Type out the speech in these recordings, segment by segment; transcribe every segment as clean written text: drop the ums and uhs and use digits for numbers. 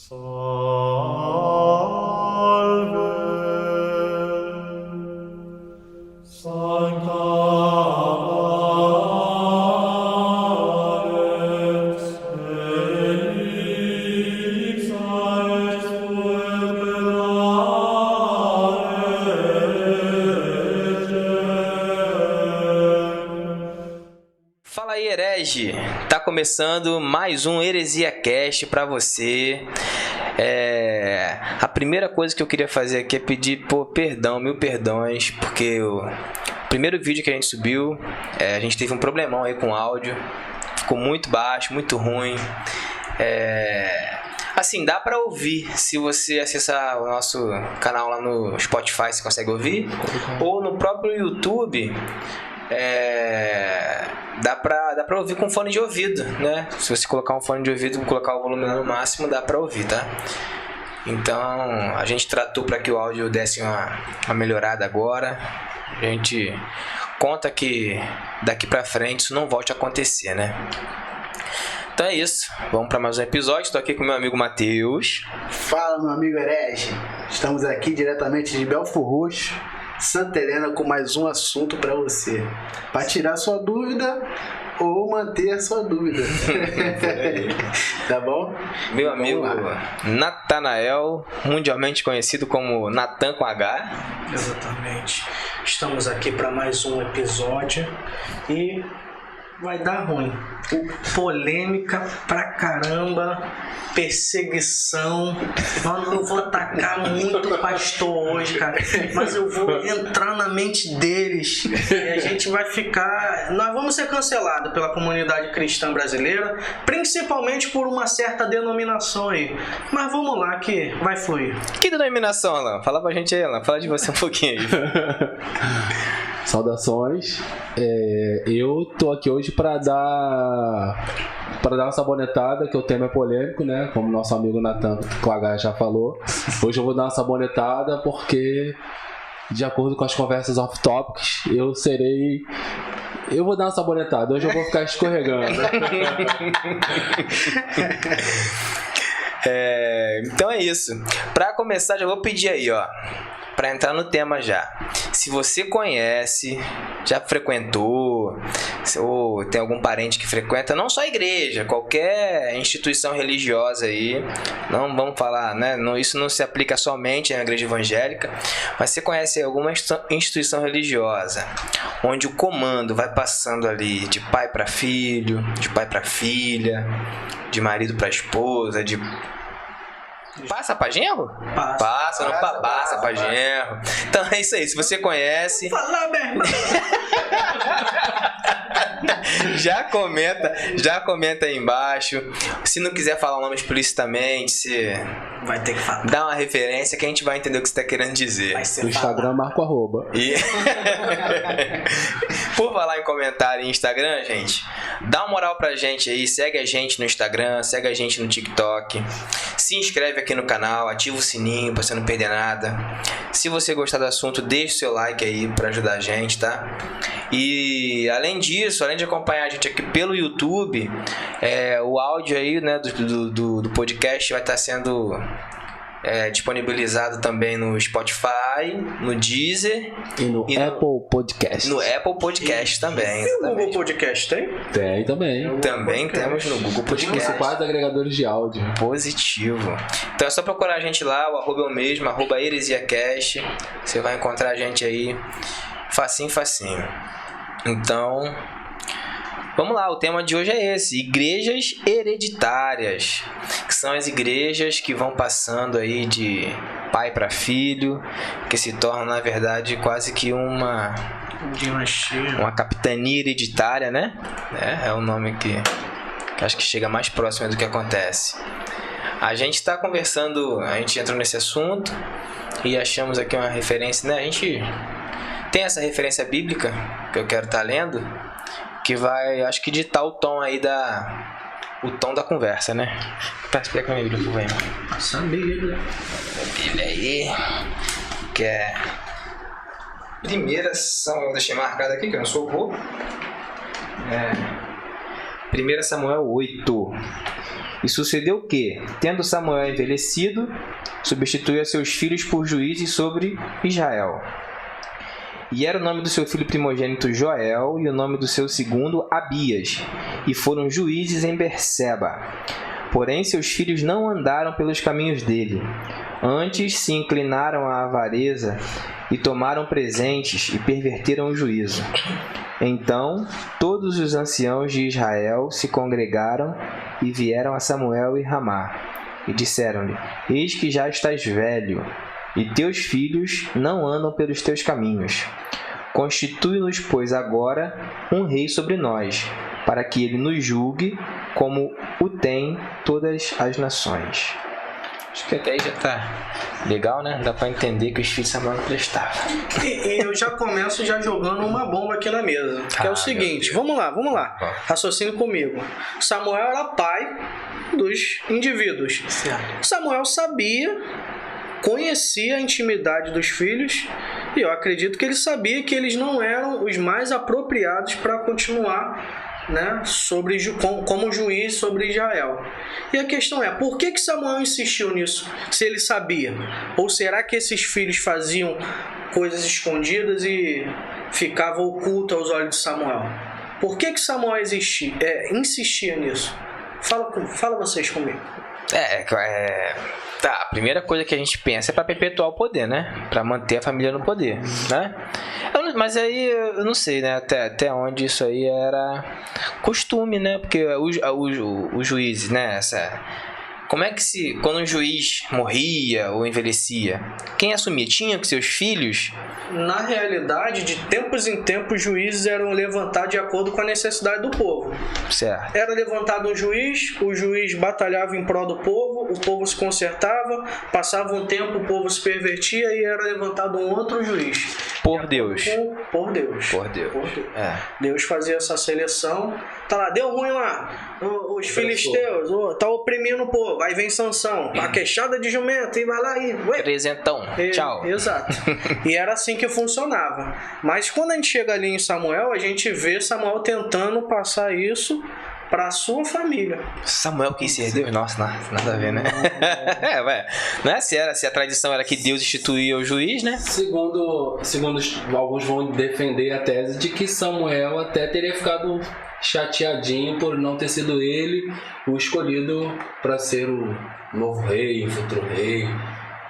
Sancta Alex, Elix est Fala aí, herege! Tá começando mais um Heresia Cast pra você. A primeira coisa que eu queria fazer aqui é pedir perdão, mil perdões, porque o primeiro vídeo que a gente subiu, a gente teve um problemão aí com o áudio, ficou muito baixo, muito ruim. Assim, dá pra ouvir se você acessar o nosso canal lá no Spotify, você consegue ouvir, ou no próprio YouTube. Dá pra ouvir com fone de ouvido, né? Se você colocar um fone de ouvido e colocar o volume no máximo, dá pra ouvir, tá? Então, a gente tratou para que o áudio desse uma melhorada agora. A gente conta que daqui pra frente isso não volte a acontecer, né? Então é isso, vamos para mais um episódio. Estou aqui com meu amigo Matheus. Fala, meu amigo herege. Estamos aqui diretamente de Belfor Roxo, Santa Helena, com mais um assunto para você, para tirar sua dúvida ou manter a sua dúvida. Tá bom? Meu amigo Natanael, mundialmente conhecido como Natan com H. Exatamente. Estamos aqui para mais um episódio e vai dar ruim. Polêmica pra caramba, perseguição. Mano, eu vou atacar muito o pastor hoje, cara. Mas eu vou entrar na mente deles. E a gente vai ficar. Nós vamos ser cancelados pela comunidade cristã brasileira, principalmente por uma certa denominação aí. Mas vamos lá que vai fluir. Que denominação, Alan? Fala pra gente aí, Alan. Fala de você um pouquinho aí. Saudações, eu tô aqui hoje para dar uma sabonetada, que o tema é polêmico, né? Como nosso amigo Natan com H já falou. Hoje eu vou dar uma sabonetada porque, de acordo com as conversas off-topics, eu vou dar uma sabonetada. Hoje eu vou ficar escorregando. Então é isso. Pra começar, já vou pedir aí, ó, pra entrar no tema já. Se você conhece, já frequentou, ou tem algum parente que frequenta, não só a igreja, qualquer instituição religiosa aí, não vamos falar, né? Isso não se aplica somente à igreja evangélica, mas você conhece alguma instituição religiosa, onde o comando vai passando ali de pai para filho, de pai para filha, de marido para esposa, de... Passa pra genro? Passa pra genro. Então é isso aí, se você conhece... Fala, meu irmão! Já comenta aí embaixo. Se não quiser falar o nome explicitamente, você Vai ter que falar. dá uma referência que a gente vai entender o que você está querendo dizer. Vai ser No Instagram, marca o arroba. E... Por falar em comentário em Instagram, gente, dá uma moral pra gente aí, segue a gente no Instagram, segue a gente no TikTok, se inscreve aqui no canal, ativa o sininho pra você não perder nada. Se você gostar do assunto, deixa o seu like aí pra ajudar a gente, tá? E além disso, além de acompanhar a gente aqui pelo YouTube, o áudio aí, né, do podcast vai estar sendo disponibilizado também no Spotify, no Deezer E no Apple Podcast. no Apple Podcast também. E o Google Exatamente. Podcast tem? Tem também. Também temos no Google Os Podcast. principais agregadores de áudio. Positivo. Então é só procurar a gente lá, o arroba é o mesmo, arroba HeresiaCast. Você vai encontrar a gente aí facinho. Então, vamos lá, o tema de hoje é esse: igrejas hereditárias, que são as igrejas que vão passando aí de pai para filho, que se tornam, na verdade, quase que uma capitania hereditária, né? É o nome que acho que chega mais próximo do que acontece. A gente está conversando, a gente entrou nesse assunto e achamos aqui uma referência, né? A gente tem essa referência bíblica que eu quero estar lendo, que vai, acho que ditar o tom aí o tom da conversa, né? Pra explicar minha Bíblia, por favor. Essa Bíblia. Bíblia aí, que é primeira Samuel, eu deixei marcado aqui que eu não sou bobo. 1 Samuel 8. E sucedeu que, tendo Samuel envelhecido, substituiu a seus filhos por juízes sobre Israel. E era o nome do seu filho primogênito Joel, e o nome do seu segundo Abias, e foram juízes em Berseba. Porém seus filhos não andaram pelos caminhos dele, antes se inclinaram à avareza, e tomaram presentes, e perverteram o juízo. Então todos os anciãos de Israel se congregaram, e vieram a Samuel e Ramá, e disseram-lhe: Eis que já estás velho, e teus filhos não andam pelos teus caminhos. Constitui-nos, pois, agora um rei sobre nós, para que ele nos julgue, como o tem todas as nações. Acho que até aí já tá legal, né? Dá pra entender que os filhos de Samuel não prestavam. E eu já começo já jogando uma bomba aqui na mesa. Que é o seguinte, vamos lá. Raciocine comigo. Samuel era pai dos indivíduos. Certo. Samuel sabia, conhecia a intimidade dos filhos, e eu acredito que ele sabia que eles não eram os mais apropriados para continuar, né, como juiz sobre Israel. E a questão é, por que Samuel insistiu nisso, se ele sabia? Ou será que esses filhos faziam coisas escondidas e ficavam ocultos aos olhos de Samuel? Por que Samuel insistia nisso? Fala vocês comigo. Tá, a primeira coisa que a gente pensa é para perpetuar o poder, né? Para manter a família no poder, né? Mas aí eu não sei, né? Até onde isso aí era costume, né? Porque os juízes, né? Como é que quando um juiz morria ou envelhecia, quem assumia? Tinha que seus filhos? Na realidade, de tempos em tempos, os juízes eram levantados de acordo com a necessidade do povo. Certo. Era levantado um juiz, o juiz batalhava em prol do povo, o povo se consertava, passava um tempo, o povo se pervertia e era levantado um outro juiz. Por Deus. Por Deus. Deus fazia essa seleção. Tá lá, deu ruim lá. Os filisteus, tá oprimindo o povo. Aí vem Sansão, a queixada de jumento, e vai lá e... Presentão, tchau. Exato. E era assim que funcionava. Mas quando a gente chega ali em Samuel, a gente vê Samuel tentando passar isso para a sua família. Samuel quis ser Deus? Nossa, nada a ver, né? Não é se a tradição era que Deus instituía o juiz, né? Segundo alguns vão defender a tese de que Samuel até teria ficado chateadinho por não ter sido ele o escolhido para ser o novo rei, o futuro rei,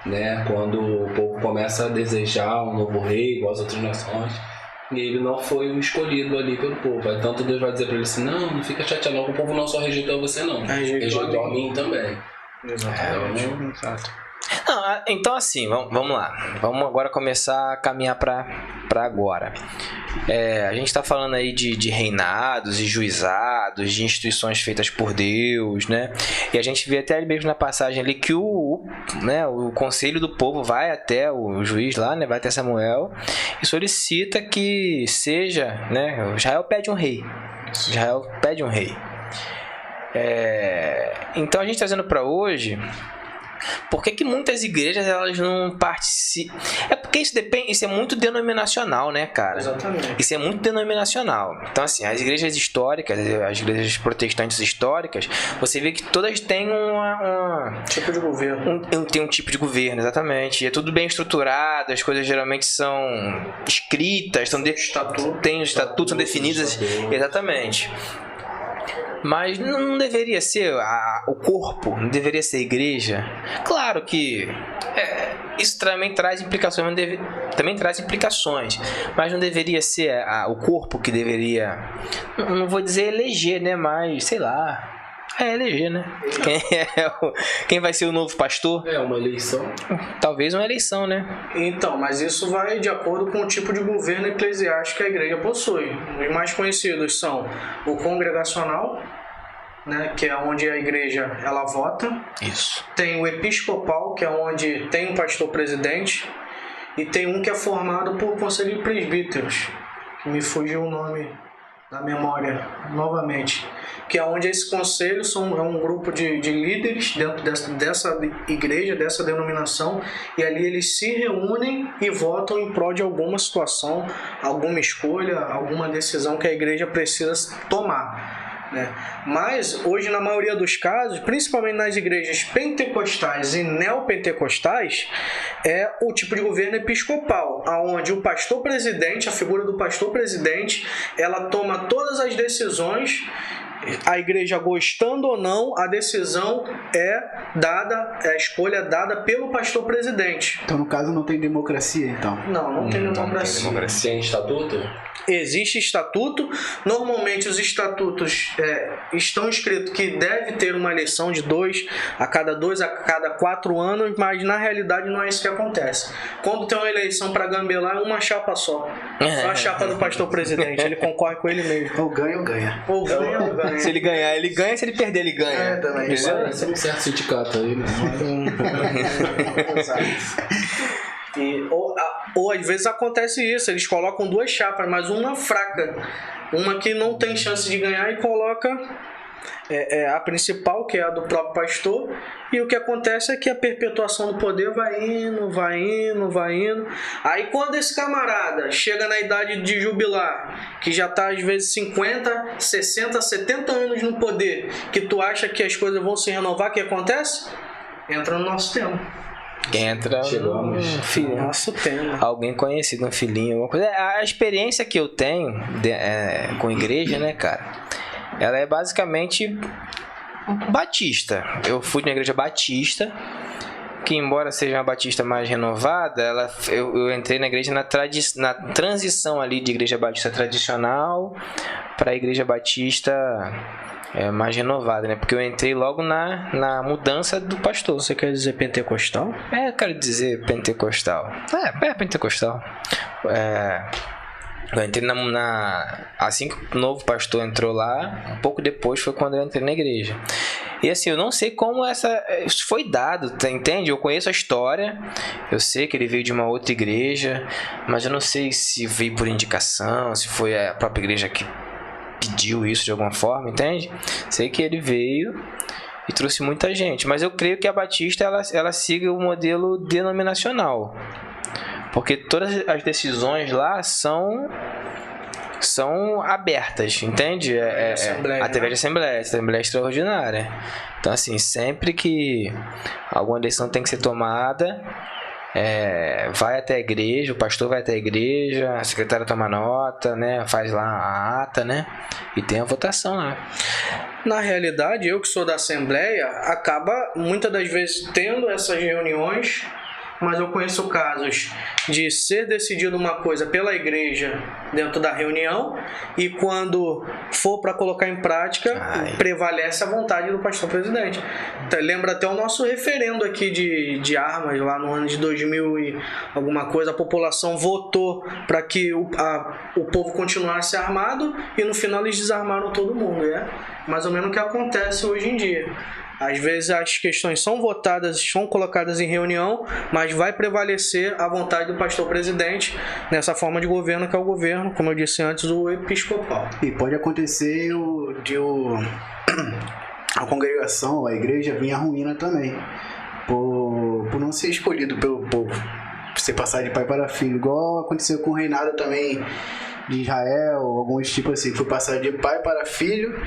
né? Quando o povo começa a desejar um novo rei, igual as outras nações, e ele não foi o escolhido ali pelo povo. Aí tanto Deus vai dizer para ele assim: não fica chateado não, que o povo não só rejeitou você não, rejeitou a mim também. Exatamente. Não, então assim, vamos lá. Vamos agora começar a caminhar para agora. A gente está falando aí de reinados e juizados, de instituições feitas por Deus, né? E a gente vê até mesmo na passagem ali que o conselho do povo vai até o juiz lá, né? Vai até Samuel e solicita que seja, né? Israel pede um rei. Então a gente trazendo para hoje. Por que muitas igrejas elas não participam? É porque isso é muito denominacional, né, cara? Exatamente. Isso é muito denominacional. Então, assim, as igrejas históricas, as igrejas protestantes históricas, você vê que todas têm tipo de governo. Tem um tipo de governo, exatamente. E é tudo bem estruturado, as coisas geralmente são escritas, tem os estatutos, são definidas. Exatamente. Mas não deveria ser o corpo, não deveria ser a igreja. Claro que isso também traz implicações, mas não deveria ser o corpo que deveria, não vou dizer eleger, né? Mas sei lá. Eleger, né? Quem vai ser o novo pastor? É uma eleição. Talvez uma eleição, né? Então, mas isso vai de acordo com o tipo de governo eclesiástico que a igreja possui. Os mais conhecidos são o congregacional, né, que é onde a igreja ela vota. Isso. Tem o episcopal, que é onde tem um pastor presidente. E tem um que é formado por conselho de presbíteros, que me fugiu o nome da memória novamente, que é onde esse conselho é um grupo de líderes dentro dessa igreja, dessa denominação, e ali eles se reúnem e votam em prol de alguma situação, alguma escolha, alguma decisão que a igreja precisa tomar. né? Mas hoje, na maioria dos casos, principalmente nas igrejas pentecostais e neopentecostais, é o tipo de governo episcopal, onde o pastor presidente, a figura do pastor presidente, ela toma todas as decisões. A igreja gostando ou não, a decisão é dada, a escolha é dada pelo pastor presidente. Então, no caso, não tem democracia, então. Não tem democracia. Tem estatuto? Existe estatuto. Normalmente os estatutos estão escritos que deve ter uma eleição de 2 a cada 4 anos, mas na realidade não é isso que acontece. Quando tem uma eleição para gambelar, é uma chapa só. Só a chapa do pastor presidente. Ele concorre com ele mesmo. Ou ganha ou ganha. Ou ganha ou ganha. Se ele ganhar, ele ganha. Se ele perder, ele ganha. Também. Parece um certo sindicato aí, né? Ou às vezes acontece isso, eles colocam 2 chapas, mas uma fraca, uma que não tem chance de ganhar, e coloca a principal, que é a do próprio pastor, e o que acontece é que a perpetuação do poder vai indo. Aí quando esse camarada chega na idade de jubilar, que já está às vezes 50, 60, 70 anos no poder, que tu acha que as coisas vão se renovar, o que acontece? Entra no nosso tema. Entra Nosso tema. alguém conhecido, um filhinho, alguma coisa. A experiência que eu tenho com igreja, né, cara? Ela é basicamente batista. Eu fui na igreja batista, que embora seja uma batista mais renovada, eu entrei na igreja na transição ali de igreja batista tradicional para a igreja batista mais renovada, né? Porque eu entrei logo na mudança do pastor. Você quer dizer pentecostal? Eu quero dizer pentecostal. Pentecostal. Eu entrei assim que o novo pastor entrou lá, um pouco depois foi quando eu entrei na igreja. E assim, eu não sei como isso foi dado, entende? Eu conheço a história, eu sei que ele veio de uma outra igreja, mas eu não sei se veio por indicação, se foi a própria igreja que pediu isso de alguma forma, entende? Sei que ele veio e trouxe muita gente, mas eu creio que a Batista ela siga o modelo denominacional, porque todas as decisões lá são abertas, entende? Através de assembleia extraordinária. Então assim, sempre que alguma decisão tem que ser tomada, vai até a igreja, o pastor vai até a igreja, a secretária toma nota, né? Faz lá a ata, né? E tem a votação lá. Na realidade, eu que sou da Assembleia, acaba muitas das vezes tendo essas reuniões, mas eu conheço casos de ser decidido uma coisa pela igreja dentro da reunião, e quando for para colocar em prática, prevalece a vontade do pastor presidente. Então, lembra até o nosso referendo aqui de armas, lá no ano de 2000 e alguma coisa, a população votou para que o povo continuasse armado, e no final eles desarmaram todo mundo. É mais ou menos o que acontece hoje em dia. Às vezes as questões são votadas, são colocadas em reunião, mas vai prevalecer a vontade do pastor presidente nessa forma de governo, que é o governo, como eu disse antes, o episcopal. E pode acontecer a congregação, a igreja, vir à ruína também, por não ser escolhido pelo povo, por você passar de pai para filho, igual aconteceu com o reinado também de Israel, alguns tipos assim, foi passar de pai para filho,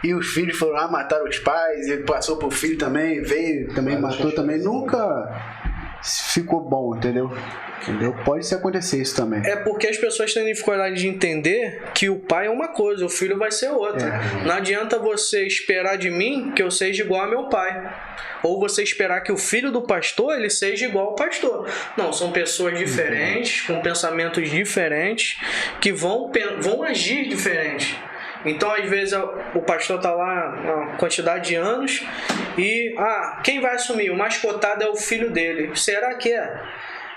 e os filhos foram lá, mataram os pais, e ele passou pro filho também, veio, também matou também, nunca ficou bom, entendeu? Pode acontecer isso também. É porque as pessoas têm dificuldade de entender que o pai é uma coisa, o filho vai ser outra. Não adianta você esperar de mim que eu seja igual a meu pai, ou você esperar que o filho do pastor ele seja igual ao pastor. Não, são pessoas diferentes, com pensamentos diferentes, que vão agir diferente. Então, às vezes, o pastor está lá uma quantidade de anos e quem vai assumir? O mais cotado é o filho dele. Será que é?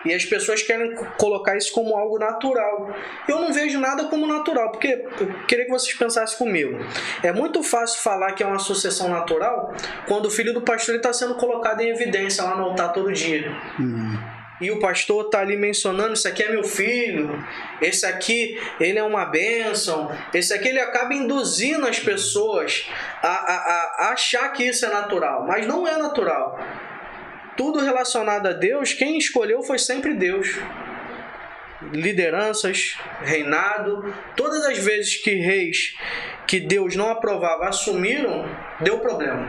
E as pessoas querem colocar isso como algo natural. Eu não vejo nada como natural, porque eu queria que vocês pensassem comigo. É muito fácil falar que é uma sucessão natural quando o filho do pastor está sendo colocado em evidência lá no altar todo dia. E o pastor está ali mencionando, isso aqui é meu filho, esse aqui, ele é uma bênção, esse aqui ele acaba induzindo as pessoas a achar que isso é natural, mas não é natural. Tudo relacionado a Deus, quem escolheu foi sempre Deus. Lideranças, reinado, todas as vezes que reis que Deus não aprovava assumiram, deu problema.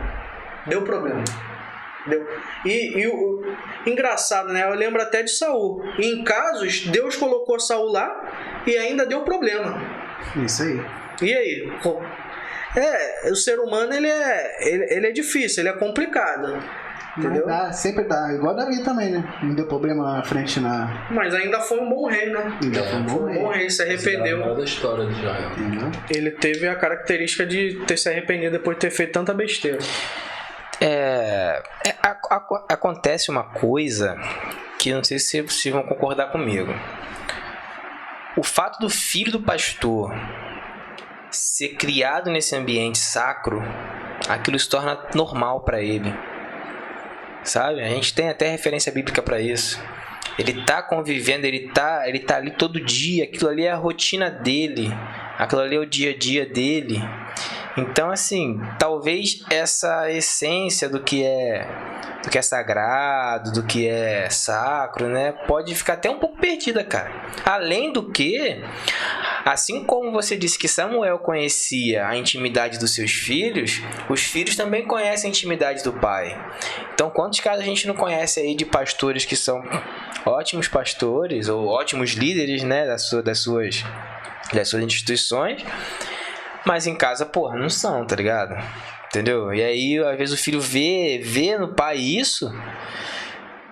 Deu. E o engraçado, né? Eu lembro até de Saul. Em casos, Deus colocou Saul lá e ainda deu problema. Isso aí. E aí? O ser humano ele é difícil, ele é complicado. Entendeu? Sempre dá. Igual Davi também, né? Não deu problema na frente na. Mas ainda foi um bom rei, né? Ainda foi um bom Bom rei, se arrependeu. É da história de Israel. Entendeu? Ele teve a característica de ter se arrependido depois de ter feito tanta besteira. Acontece uma coisa que eu não sei se vocês vão concordar comigo. O fato do filho do pastor ser criado nesse ambiente sacro, aquilo se torna normal para ele. Sabe? A gente tem até referência bíblica para isso. Ele tá convivendo, ele tá ali todo dia, aquilo ali é a rotina dele, aquilo ali é o dia a dia dele. Então, assim, talvez essa essência do que é sagrado, do que é sacro, né, pode ficar até um pouco perdida, cara. Além do que, assim como você disse que Samuel conhecia a intimidade dos seus filhos, os filhos também conhecem a intimidade do pai. Então, quantos casos a gente não conhece aí de pastores que são ótimos pastores ou ótimos líderes, né, das suas instituições, mas em casa, porra, não são, tá ligado? Entendeu? E aí, às vezes o filho vê no pai isso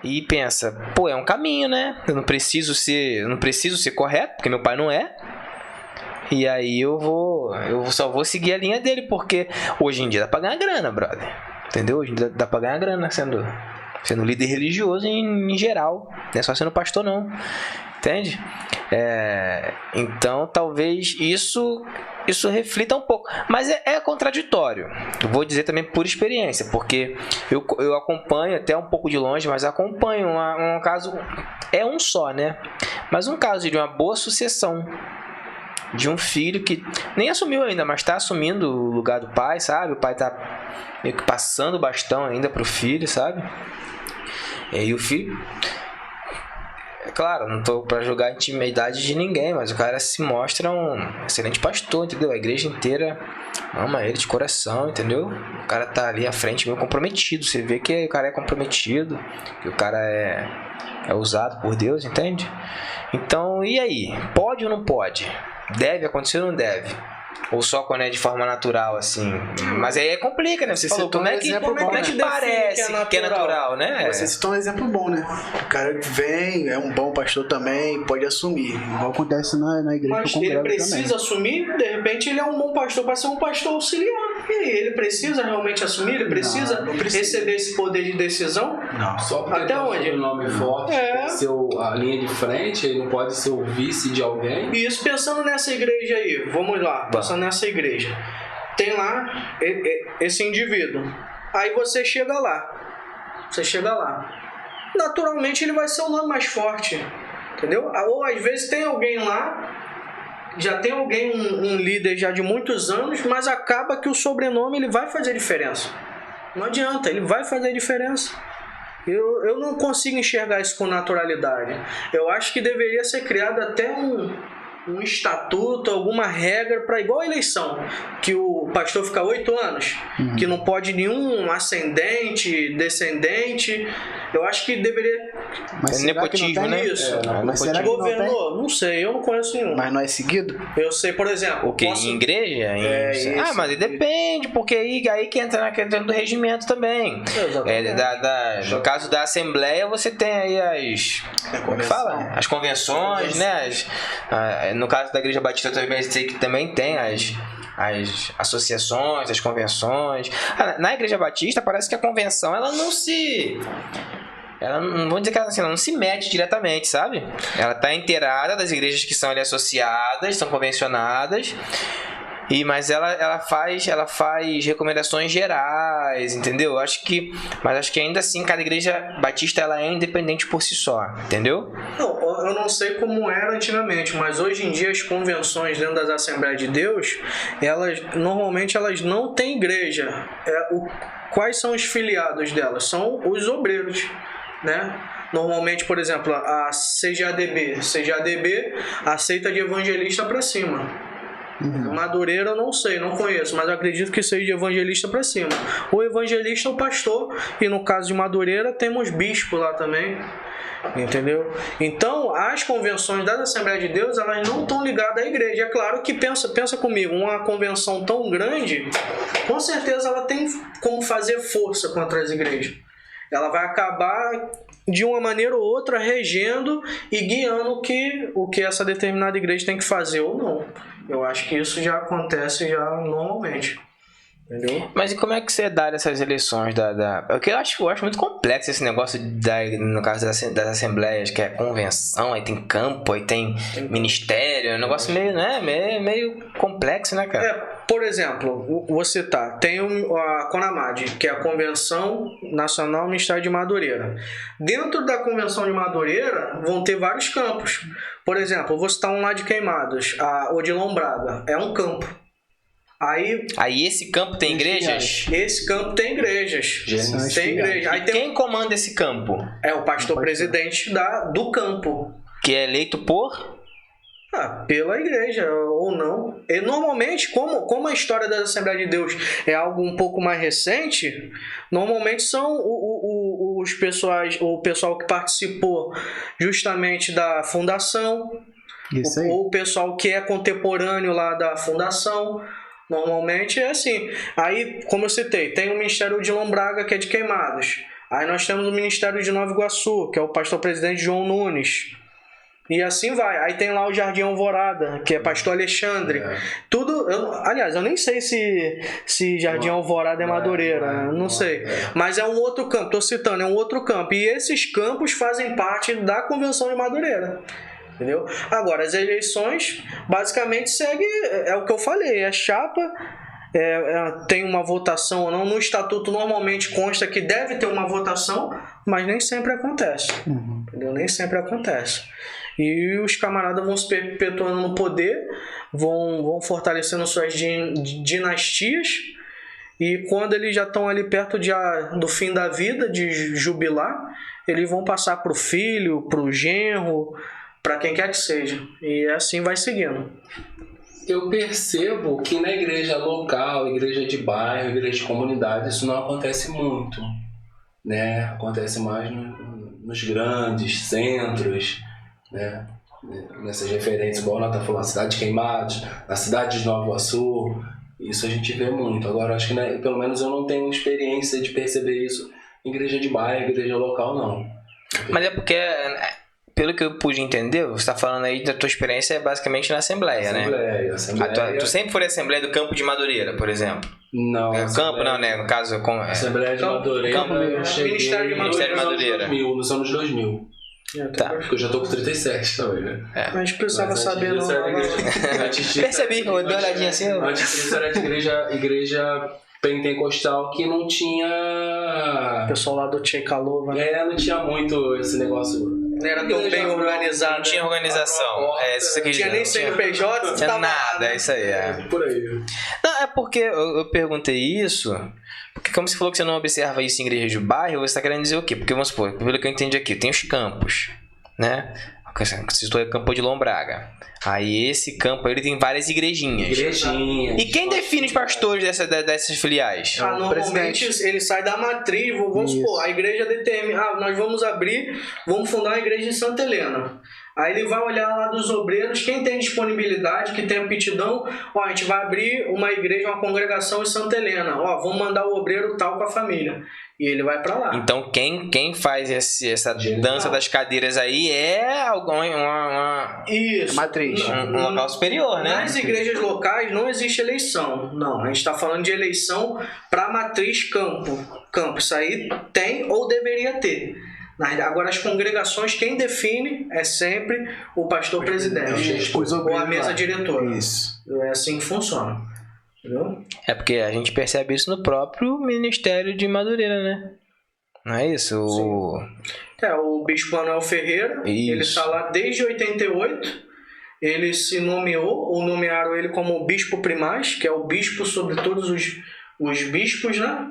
e pensa, pô, é um caminho, né? Eu não preciso ser correto, porque meu pai não é. E aí eu só vou seguir a linha dele, porque hoje em dia dá pra ganhar grana, brother. Entendeu? Hoje em dia dá pra ganhar grana sendo líder religioso em geral. Não é só sendo pastor, não. Entende? Então, talvez isso reflita um pouco. Mas é contraditório. Eu vou dizer também por experiência, porque eu acompanho até um pouco de longe, mas acompanho um caso, é um só, né? Mas um caso de uma boa sucessão. De um filho que nem assumiu ainda, mas está assumindo o lugar do pai, sabe? O pai está meio que passando o bastão ainda pro filho, sabe? E aí o filho... Claro, não tô pra julgar a intimidade de ninguém, mas o cara se mostra um excelente pastor, entendeu? A igreja inteira ama ele de coração, entendeu? O cara tá ali à frente meio comprometido. Você vê que o cara é comprometido, que o cara é usado por Deus, entende? Então, e aí? Pode ou não pode? Deve acontecer ou não deve? Ou só quando é de forma natural, assim? Mas aí complica, né? Você falou, como é que parece que é natural, né? Você citou um exemplo bom, né? O cara vem, é um bom pastor também, pode assumir. Igual acontece na igreja. Mas ele precisa assumir, de repente ele é um bom pastor para ser um pastor auxiliar. E aí, ele precisa realmente assumir? Ele precisa receber esse poder de decisão? Não. Só porque até onde? O nome forte, ser a linha de frente, ele não pode ser o vice de alguém. E isso pensando nessa igreja aí, vamos lá, pensando nessa igreja. Tem lá esse indivíduo. Aí você chega lá. Naturalmente ele vai ser o nome mais forte. Entendeu? Ou às vezes tem alguém lá, já tem alguém, um líder já de muitos anos, mas acaba que o sobrenome ele vai fazer diferença. Não adianta, ele vai fazer diferença. Eu não consigo enxergar isso com naturalidade. Eu acho que deveria ser criado até um estatuto, alguma regra para igual a eleição, que o pastor fica 8 anos, que não pode nenhum ascendente, descendente. Eu acho que deveria... Mas nepotismo, né? Isso. Mas será que Governador? Não sei, eu não conheço nenhum. Mas não é seguido? Eu sei, por exemplo... O que? Em igreja? Isso. Mas depende, porque aí que entra dentro do regimento também. No caso da Assembleia, você tem aí como que fala? As convenções, né? No caso da Igreja Batista, eu também sei que também tem as associações, as convenções. Na Igreja Batista, parece que a convenção, ela não vou dizer que ela não se mete diretamente, sabe? Ela está inteirada das igrejas que são ali associadas, são convencionadas, mas ela faz recomendações gerais, entendeu? Mas acho que ainda assim cada igreja batista ela é independente por si só, entendeu? Eu não sei como era antigamente, mas hoje em dia as convenções dentro das Assembleias de Deus, normalmente elas não têm igreja. Quais são os filiados delas? São os obreiros, né? Normalmente, por exemplo, a CGADB aceita de evangelista para cima. Madureira eu não sei, não conheço, mas eu acredito que seja de evangelista para cima. O evangelista é o pastor, e no caso de Madureira temos bispo lá também. Entendeu? Então, as convenções das Assembleias de Deus, elas não estão ligadas à igreja. É claro que pensa comigo, uma convenção tão grande, com certeza ela tem como fazer força contra as igrejas. Ela vai acabar de uma maneira ou outra regendo e guiando o que essa determinada igreja tem que fazer ou não. Eu acho que isso já acontece já normalmente. Entendeu? Mas e como é que você dá essas eleições Porque eu acho muito complexo esse negócio no caso das assembleias, que é convenção, aí tem campo, aí tem ministério, é um negócio meio, né? Meio complexo, né, cara? Por exemplo, vou citar, tem a CONAMAD, que é a Convenção Nacional Ministério de Madureira. Dentro da Convenção de Madureira vão ter vários campos. Por exemplo, eu vou citar um lá de Queimados, a Odilon Braga, é um campo. Aí esse campo tem igrejas? Esse campo tem igrejas. Tem igreja. Aí quem comanda esse campo? É o pastor presidente do campo. Que é eleito por? Pela igreja, ou não. E normalmente, como a história da Assembleia de Deus é algo um pouco mais recente, normalmente são o pessoal que participou justamente da fundação, ou o pessoal que é contemporâneo lá da fundação. Normalmente é assim. Aí, como eu citei, tem o Ministério de Lombraga, que é de Queimados. Aí nós temos o Ministério de Nova Iguaçu, que é o pastor presidente João Nunes. E assim vai. Aí tem lá o Jardim Alvorada, que é pastor Alexandre. Tudo. Aliás, eu nem sei se Jardim Alvorada é Madureira. Não sei. Mas é um outro campo. Estou citando, é um outro campo. E esses campos fazem parte da Convenção de Madureira. Entendeu? Agora, as eleições basicamente segue, é o que eu falei, é chapa, tem uma votação ou não. No estatuto normalmente consta que deve ter uma votação, mas nem sempre acontece. Entendeu? Nem sempre acontece. E os camaradas vão se perpetuando no poder, vão fortalecendo suas dinastias, e quando eles já estão ali perto do fim da vida, de jubilar, eles vão passar para o filho, para o genro, para quem quer que seja. E assim vai seguindo. Eu percebo que na igreja local, igreja de bairro, igreja de comunidade, isso não acontece muito, né? Acontece mais nos grandes centros, né? Nessas referências, igual a Nata falou, na cidade de Queimados, na cidade de Nova Iguaçu, isso a gente vê muito. Agora, acho que pelo menos eu não tenho experiência de perceber isso em igreja de bairro, igreja local, não. Mas é porque... Pelo que eu pude entender, você está falando aí da tua experiência basicamente na Assembleia, né? Assembleia. Tu sempre foi na Assembleia do Campo de Madureira, por exemplo? Não. Campo não, né? No caso... Assembleia de Madureira. Eu cheguei Ministério de Madureira. Nos anos 2000. Tá. Porque eu já tô com 37 também, né? A gente precisava saber, não. Percebi, eu dei uma olhadinha assim. Antes disso era de igreja pentecostal que não tinha... O pessoal lá do Tchê Calova, né? Não tinha muito esse negócio... Não era tão bem organizado. Não tinha organização. Não tinha nem CNPJ, não tinha nada, é isso aí. Por aí. Não, é porque eu perguntei isso, porque como você falou que você não observa isso em igreja de bairro, você está querendo dizer o quê? Porque, vamos supor, pelo que eu entendi aqui, tem os campos, né? Você citou o campo de Lombraga. Aí esse campo ele tem várias igrejinhas. E quem define os pastores dessas filiais? Normalmente ele sai da matriz, vamos supor, a igreja determina, nós vamos fundar uma igreja em Santa Helena. Aí ele vai olhar lá dos obreiros, quem tem disponibilidade, que tem aptidão, a gente vai abrir uma igreja, uma congregação em Santa Helena, vamos mandar o obreiro tal com a família. E ele vai pra lá. Então quem faz essa dança das cadeiras aí é uma matriz. Um local superior, né? Nas igrejas locais não existe eleição. Não, a gente está falando de eleição para matriz campo. Isso aí tem ou deveria ter. Agora, as congregações, quem define é sempre o pastor presidente ou a mesa diretora. Isso. É assim que funciona. Entendeu? É porque a gente percebe isso no próprio Ministério de Madureira, né? Não é isso? O bispo Manuel Ferreira, ele está lá desde 88. Ele se nomeou, ou nomearam ele como bispo primaz, que é o bispo sobre todos os bispos, né?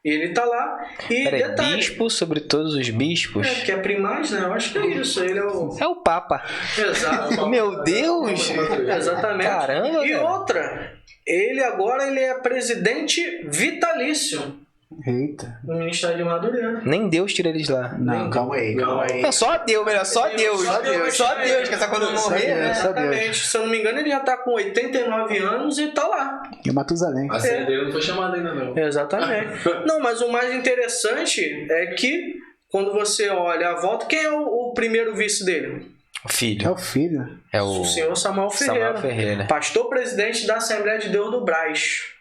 E ele tá lá. E Peraí, detalhe, bispo sobre todos os bispos? que é primaz, né? Eu acho que é isso. Ele é o... É o Papa. Exato. Meu Deus! Exatamente. Caramba, E cara. outra, ele agora ele é presidente vitalício Eita. do Ministério de Madureira. Nem Deus tira eles lá. Não, calma aí. Não, só Deus, melhor, só Deus. Só Deus, que essa quando Só morrer, Deus. né? Exatamente. Se eu não me engano, ele já tá com 89 anos e tá lá. E o Matusalém. A senha dele não foi chamada ainda, não. Exatamente. Não, mas o mais interessante é que quando você olha a volta, quem é o primeiro vice dele? O É filho. o filho. É O o senhor Samuel Ferreira. Samuel Ferreira. Pastor presidente da Assembleia de Deus do Brás.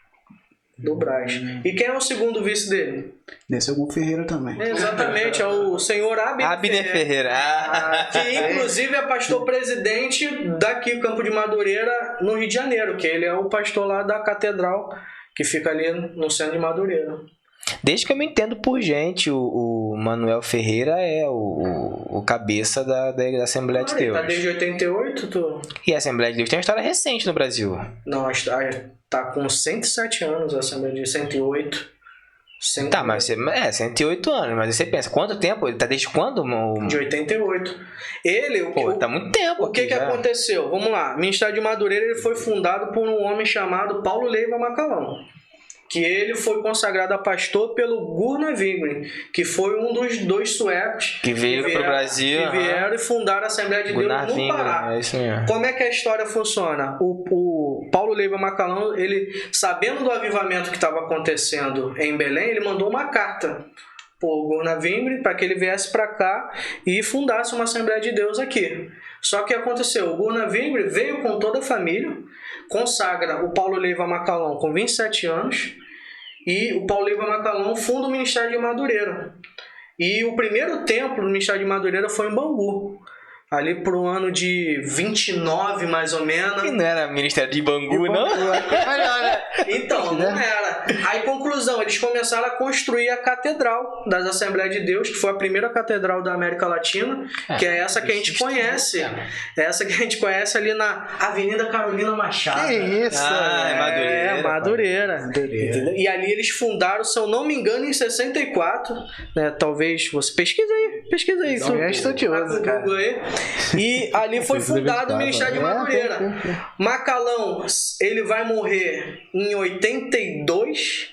Do Brás. E quem é o segundo vice dele? Deve ser algum Ferreira também. Exatamente, é o senhor Abner Abner Ferreira. Ah. que inclusive é pastor presidente daqui, Campo de Madureira, no Rio de Janeiro, que ele é o pastor lá da catedral, que fica ali no centro de Madureira. Desde que eu me entendo por gente, o Manuel Ferreira é o cabeça da Assembleia de Ele Deus. tá desde 88, E a Assembleia de Deus tem uma história recente no Brasil. Não, tá com 107 anos a Assembleia de 108. Tá, mas você, 108 anos, mas aí você pensa, quanto tempo? Ele tá desde quando? De 88. Ele, Pô, tá muito tempo. o que aqui que já. aconteceu? Vamos lá. O Ministério de Madureira ele foi fundado por um homem chamado Paulo Leiva Macalão, que ele foi consagrado a pastor pelo Gunnar Wingren, que foi um dos dois suecos Que veio pro Brasil. que aham. vieram e fundaram a Assembleia de Deus Gunnar no Wingren, Pará. é isso mesmo. Como é que a história funciona? O Paulo Leiva Macalão, ele, sabendo do avivamento que estava acontecendo em Belém, ele mandou uma carta por Gunnar Wingren para que ele viesse para cá e fundasse uma Assembleia de Deus aqui. Só que aconteceu, o Gunnar Wingren veio com toda a família, consagra o Paulo Leiva Macalão com 27 anos e o Paulo Leiva Macalão funda o Ministério de Madureira. E o primeiro templo do Ministério de Madureira foi em Bangu. Ali pro ano de 29, mais ou menos. E não era Ministério de Bangu, não? Olha. Então, não era. Aí, conclusão, eles começaram a construir a Catedral das Assembleias de Deus, que foi a primeira catedral da América Latina, que é essa que a gente conhece. Essa que a gente conhece ali na Avenida Carolina Machado. Que isso? Ah, é Madureira. É, Madureira. Entendeu? E ali eles fundaram, se eu não me engano, em 64. Né? Talvez você pesquisa aí. Não, é estudioso, no cara. Google aí. E ali foi fundado o Ministério de Madureira. Macalão, ele vai morrer em 82.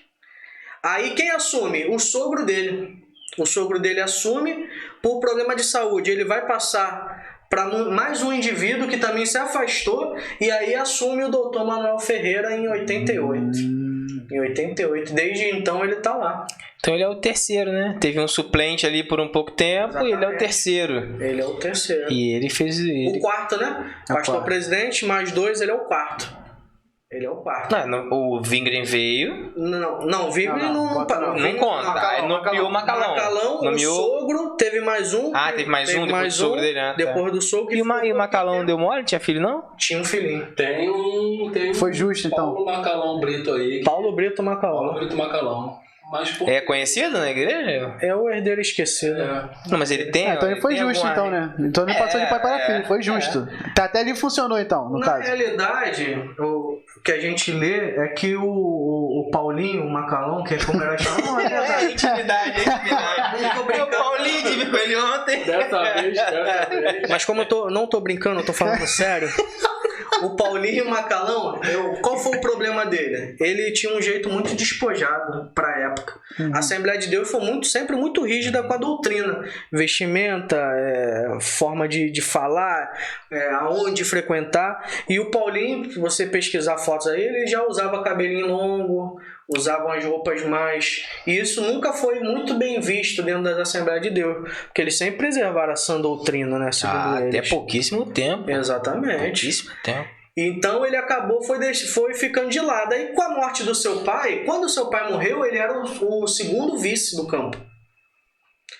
Aí quem assume? O sogro dele. O sogro dele assume por problema de saúde. Ele vai passar para mais um indivíduo que também se afastou e aí assume o doutor Manuel Ferreira em 88. Em 88. Desde então ele tá lá. Então ele é o terceiro, né? Teve um suplente ali por um pouco tempo e ele é o terceiro. Ele é o terceiro. E ele fez... O quarto, né? Pastor presidente, mais dois, ele é o quarto. Ele é o quarto. Não, o Wingren veio... Não, Wingren não Não conta. Aí nomeou o Macalão. Macalão, Nomeou... o sogro, teve mais um. Ah, teve mais um depois do sogro dele, né? Depois do sogro. E o Macalão deu mole? Tinha filho, não? Tinha um filhinho. Tem um Foi justo, então. Paulo Macalão Brito aí. Paulo Brito Paulo Macalão. Brito Macalão. Mas, pô, É conhecido na igreja? É o herdeiro esquecido. Não, mas ele tem... Então ele foi tem justo, alguma- então, né? Então ele passou de pai para filho, foi justo. Tá, até ali funcionou, então, no Na caso. realidade, o que a gente lê é que o Paulinho Macalão, que é como era chamado, É intimidade. O Paulinho tive com ele ontem. dessa vez. mas como não tô brincando, eu tô falando sério. O Paulinho Macalão, qual foi o problema dele? Ele tinha um jeito muito despojado pra época. A Assembleia de Deus foi sempre muito rígida com a doutrina. Vestimenta, forma de falar, aonde frequentar. E o Paulinho, se você pesquisar fotos aí, ele já usava cabelinho longo, usavam as roupas mais... E isso nunca foi muito bem visto dentro das Assembleias de Deus. Porque eles sempre preservaram a sã doutrina, né? Segundo eles. Até pouquíssimo tempo. Exatamente. Pouquíssimo tempo. Então ele acabou, foi ficando de lado. Aí com a morte do seu pai, quando o seu pai morreu, ele era o segundo vice do campo.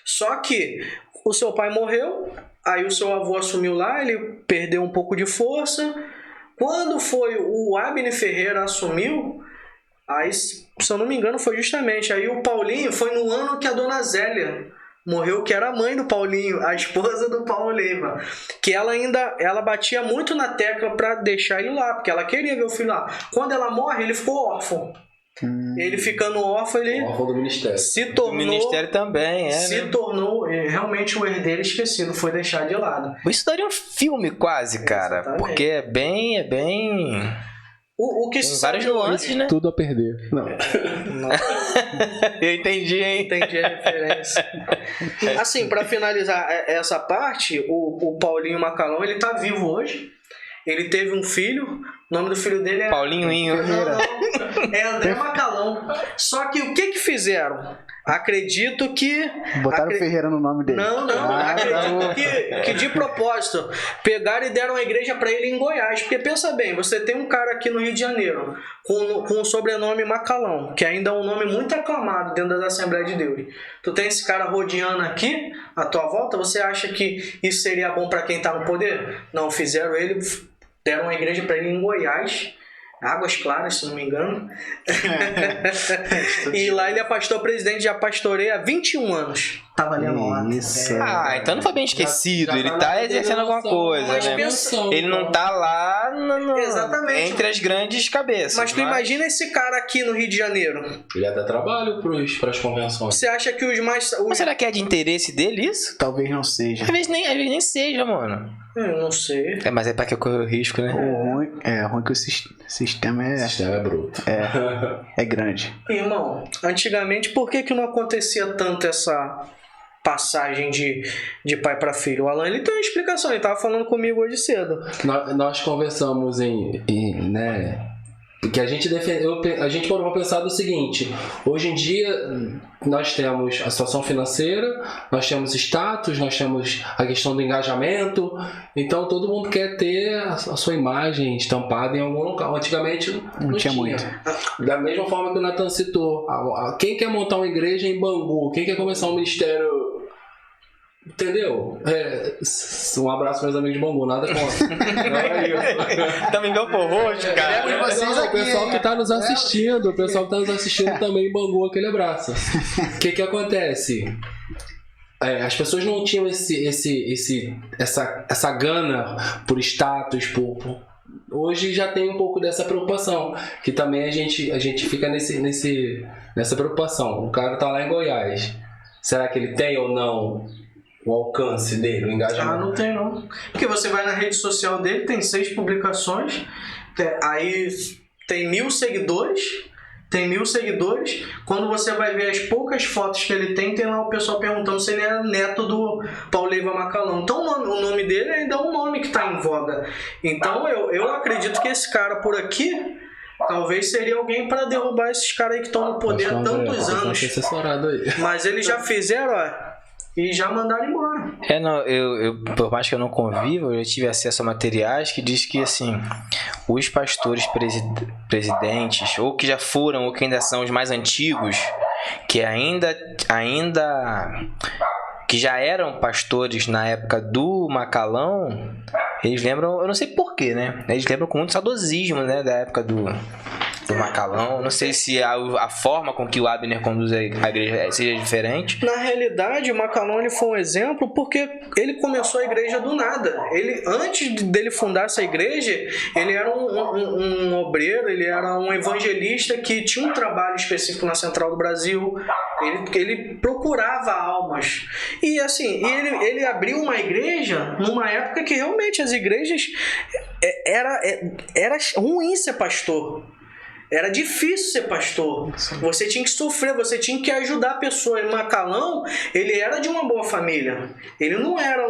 Só que o seu pai morreu, aí o seu avô assumiu lá, ele perdeu um pouco de força. Quando foi o Abner Ferreira assumiu, aí, se eu não me engano, foi justamente aí o Paulinho, foi no ano que a dona Zélia morreu, que era a mãe do Paulinho, a esposa do Paulo Leiva, que ela batia muito na tecla para deixar ele lá, porque ela queria ver o filho lá. Quando ela morre, ele ficou órfão. Ele ficando órfão, ele Órfão do ministério. se O tornou... ministério também, se né? tornou realmente o herdeiro esquecido, foi deixado de lado. Isso daria um filme quase, cara. Exatamente. Porque é bem... O que Tem se várias sabe nuances, hoje- né? Tudo a perder. Não. Eu entendi, hein? Entendi a referência. Assim, pra finalizar essa parte, o Paulinho Macalão, ele tá vivo hoje. Ele teve um filho, o nome do filho dele é... Paulinho Inho. Não, é André Macalão. Só que o que fizeram? Acredito que... Botaram Ferreira no nome dele. Não, acredito que de propósito pegaram e deram a igreja pra ele em Goiás. Porque pensa bem, você tem um cara aqui no Rio de Janeiro com o sobrenome Macalão, que ainda é um nome muito aclamado dentro da Assembleia de Deus. Tu tem esse cara rodeando aqui à tua volta, você acha que isso seria bom pra quem tá no poder? Não, fizeram ele, deram a igreja pra ele em Goiás. Águas Claras, se não me engano. E lá ele é pastor presidente, já pastoreia há 21 anos. Tava lendo lá. Isso. Então não foi bem esquecido. Já ele tá tá na exercendo alguma coordenação, coisa, mas né? pensa- Ele não tá lá Exatamente. entre as grandes cabeças. Mas tu imagina esse cara aqui no Rio de Janeiro. Ele até trabalha pras convenções. Você acha que os mais... Mas será que é de interesse dele isso? Talvez não seja. Às vezes nem seja, mano. Eu não sei. Mas é pra que correr o risco, né? O ruim que o sistema O sistema é bruto. é grande. Irmão, antigamente por que não acontecia tanto essa passagem de pai para filho? O Alan, ele tem uma explicação, ele tava falando comigo hoje cedo. Nós conversamos né? Porque a gente parou pra pensar do seguinte: hoje em dia nós temos a situação financeira, nós temos status, nós temos a questão do engajamento, então todo mundo quer ter a sua imagem estampada em algum local. Antigamente não tinha muito. Da mesma forma que o Nathan citou, quem quer montar uma igreja em Bangu, quem quer começar um ministério... Entendeu? Um abraço meus amigos de Bangu, nada contra. Não é isso. Também deu por roxo, cara. Vocês Não, aqui, o pessoal que tá nos assistindo, também em Bangu, aquele abraço. O que acontece? As pessoas não tinham essa gana por status, hoje já tem um pouco dessa preocupação, que também a gente fica nessa preocupação. O cara tá lá em Goiás, será que ele tem ou não o alcance dele, o engajamento? Não tem não. Porque você vai na rede social dele, tem 6 publicações, aí tem 1.000 seguidores. Quando você vai ver as poucas fotos que ele tem lá o pessoal perguntando se ele é neto do Paulinho Macalão. Então o nome dele ainda é um nome que está em voga. Então eu acredito que esse cara por aqui talvez seria alguém para derrubar esses caras aí que estão no poder há tantos anos. Assessorado aí. Mas eles já fizeram, e já mandaram embora. Eu por mais que eu não conviva, eu já tive acesso a materiais que diz que, assim, os pastores presidentes, ou que já foram, ou que ainda são os mais antigos, que ainda que já eram pastores na época do Macalão, eles lembram, eu não sei porquê, né? Eles lembram com muito saudosismo, né, da época do Macalão. Não sei se a forma com que o Abner conduz a igreja seja diferente. Na realidade, o Macalão ele foi um exemplo porque ele começou a igreja do nada. Ele, antes dele fundar essa igreja, ele era um obreiro, ele era um evangelista que tinha um trabalho específico na Central do Brasil. Ele procurava almas. E assim, ele abriu uma igreja numa época que realmente as igrejas era ruim ser pastor. Era difícil ser pastor. Você tinha que sofrer, você tinha que ajudar a pessoa. E Macalão, ele era de uma boa família. Ele não era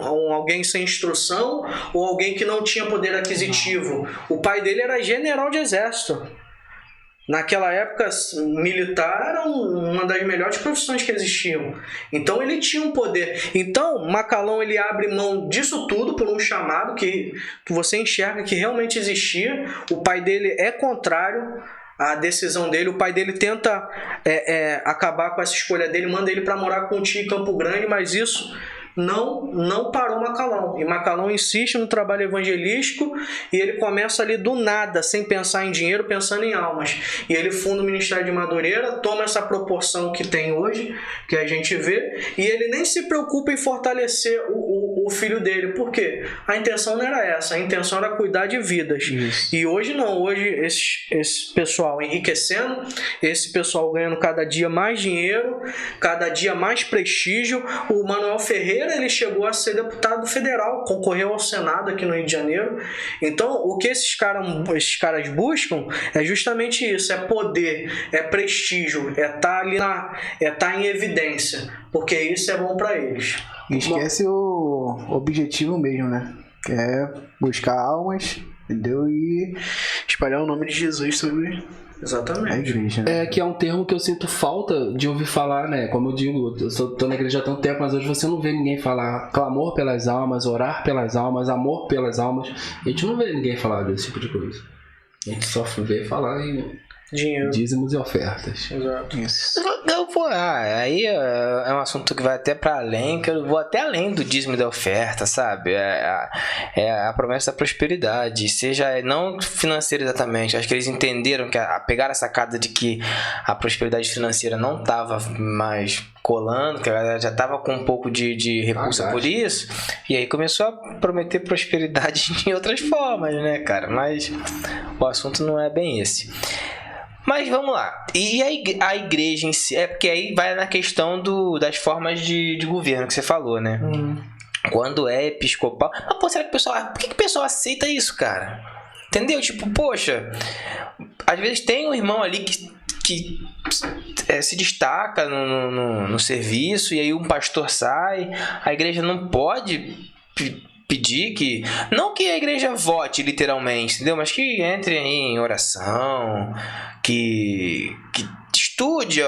alguém sem instrução ou alguém que não tinha poder aquisitivo. O pai dele era general de exército. Naquela época, militar era uma das melhores profissões que existiam. Então ele tinha um poder. Então Macalão ele abre mão disso tudo por um chamado que você enxerga que realmente existia. O pai dele é contrário à decisão dele. O pai dele tenta acabar com essa escolha dele, manda ele para morar com o tio em Campo Grande, mas isso não parou Macalão. E Macalão insiste no trabalho evangelístico e ele começa ali do nada, sem pensar em dinheiro, pensando em almas. E ele funda o Ministério de Madureira, toma essa proporção que tem hoje, que a gente vê, e ele nem se preocupa em fortalecer o filho dele. Por quê? A intenção não era essa, a intenção era cuidar de vidas. Isso. E hoje não, hoje esse pessoal enriquecendo, esse pessoal ganhando cada dia mais dinheiro, cada dia mais prestígio. O Manuel Ferreira, ele chegou a ser deputado federal, concorreu ao Senado aqui no Rio de Janeiro. Então, o que esses caras buscam é justamente isso, é poder, é prestígio, é estar ali é estar em evidência, porque isso é bom para eles. E esquece o objetivo mesmo, né? Que é buscar almas, entendeu? E espalhar o nome de Jesus sobre a Exatamente. igreja, né? É que é um termo que eu sinto falta de ouvir falar, né? Como eu digo, tô na igreja há tanto tempo, mas hoje você não vê ninguém falar clamor pelas almas, orar pelas almas, amor pelas almas. A gente não vê ninguém falar desse tipo de coisa. A gente só vê falar em Dinheiro. dízimos e ofertas. Exato. Isso. Eu vou, aí é um assunto que vai até para além, que eu vou até além do dízimo e da oferta, sabe? É a promessa da prosperidade, seja não financeira exatamente. Acho que eles entenderam que pegaram a sacada de que a prosperidade financeira não estava mais colando, que a galera já estava com um pouco de repulsa por isso, e aí começou a prometer prosperidade de outras formas, né, cara? Mas o assunto não é bem esse. Mas vamos lá. E a igreja em si, porque aí vai na questão das formas de governo que você falou, né? Quando é episcopal. Mas, pô, será que o pessoal. Por que o pessoal aceita isso, cara? Entendeu? Tipo, poxa, às vezes tem um irmão ali que se destaca no serviço, e aí um pastor sai, a igreja não pode pedir que, não que a igreja vote literalmente, entendeu? Mas que entre em oração, que estude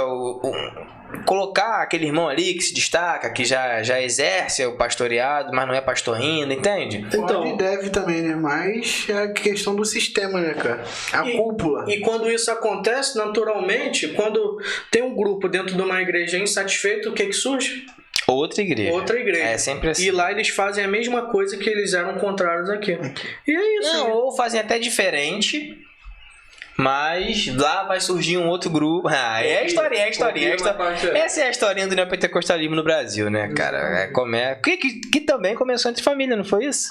colocar aquele irmão ali que se destaca, que já exerce o pastoreado, mas não é pastor ainda, entende? Pode e deve também, né? Mas é a questão do sistema, né, cara? A cúpula. E quando isso acontece, naturalmente, quando tem um grupo dentro de uma igreja insatisfeito, o que surge? Outra igreja. Outra igreja. É sempre assim. E lá eles fazem a mesma coisa que eles eram contrários aqui. E é isso. Não, ou fazem até diferente, mas lá vai surgir um outro grupo. É a historinha. Essa é a historinha do neopentecostalismo no Brasil, né, cara? Que também começou entre família, não foi isso?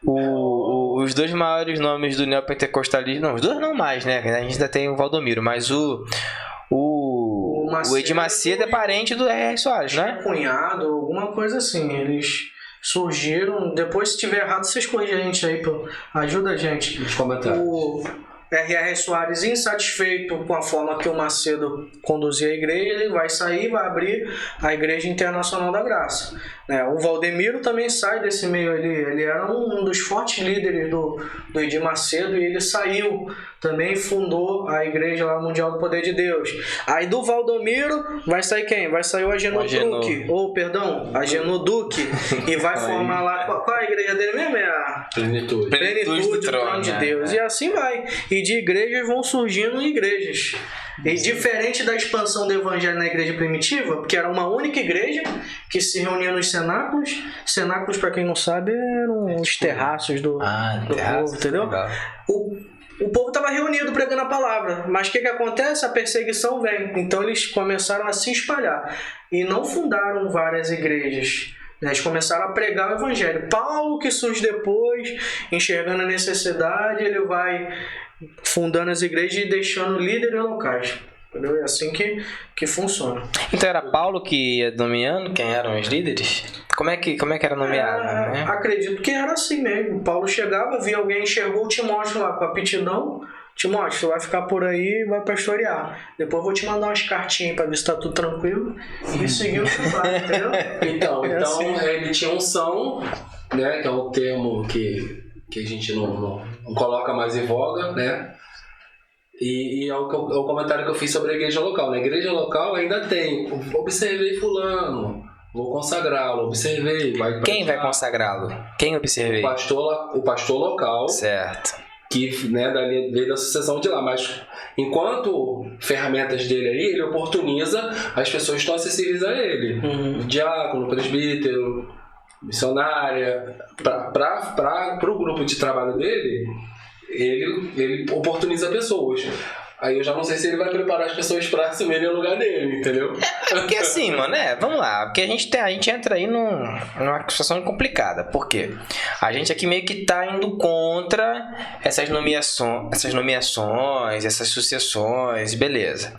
Os dois maiores nomes do neopentecostalismo... Não, os dois não mais, né? A gente ainda tem o Valdomiro, mas o Edir Macedo é parente do R.R. Soares, né? Cunhado, alguma coisa assim. Eles surgiram... Depois, se tiver errado, vocês corrigem a gente aí. Ajuda a gente. Nos comentários. O R.R. Soares, insatisfeito com a forma que o Macedo conduzia a igreja, ele vai sair e vai abrir a Igreja Internacional da Graça. O Valdemiro também sai desse meio. Ele era um dos fortes líderes do Edir Macedo, e ele saiu também, fundou a Igreja lá, Mundial do Poder de Deus. Aí do Valdomiro vai sair quem? Vai sair o Agenor Duque, Agenor Duque, e vai formar lá, qual é a igreja dele mesmo? É a Plenitude do Trono de Deus. E assim vai. E de igrejas vão surgindo igrejas. E diferente da expansão do evangelho na igreja primitiva, porque era uma única igreja que se reunia nos cenáculos. Cenáculos, para quem não sabe, eram os terraços do povo, entendeu? O povo estava reunido pregando a palavra, mas o que acontece? A perseguição vem. Então eles começaram a se espalhar e não fundaram várias igrejas. Eles começaram a pregar o evangelho. Paulo, que surge depois, enxergando a necessidade, ele vai fundando as igrejas e deixando líderes locais. Entendeu? É assim que funciona. Então era Paulo que ia nomeando quem eram os líderes? Como é que era nomeado? Né? Acredito que era assim mesmo. Paulo chegava, via alguém, enxergou o Timóteo lá com aptidão. Timóteo, tu vai ficar por aí e vai pastorear. Depois eu vou te mandar umas cartinhas pra ver se tá tudo tranquilo. E seguir o trabalho, entendeu? Então assim. Ele tinha unção, né? Que é um termo que a gente não coloca mais em voga, né? E é o comentário que eu fiz sobre a igreja local. Na igreja local ainda tem, observei fulano, vou consagrá-lo, observei. Quem vai consagrá-lo? Quem observei? O pastor local. Certo. que, né, dali veio da sucessão de lá, mas enquanto ferramentas dele aí, ele oportuniza as pessoas que estão acessíveis a ele. Diácono, presbítero, missionária, para o grupo de trabalho dele, ele oportuniza pessoas. Aí eu já não sei se ele vai preparar as pessoas para assumirem o lugar dele, entendeu? Porque assim, mano, vamos lá. Porque a gente entra aí numa situação complicada. Por quê? A gente aqui meio que tá indo contra essas nomeações, essas sucessões, beleza.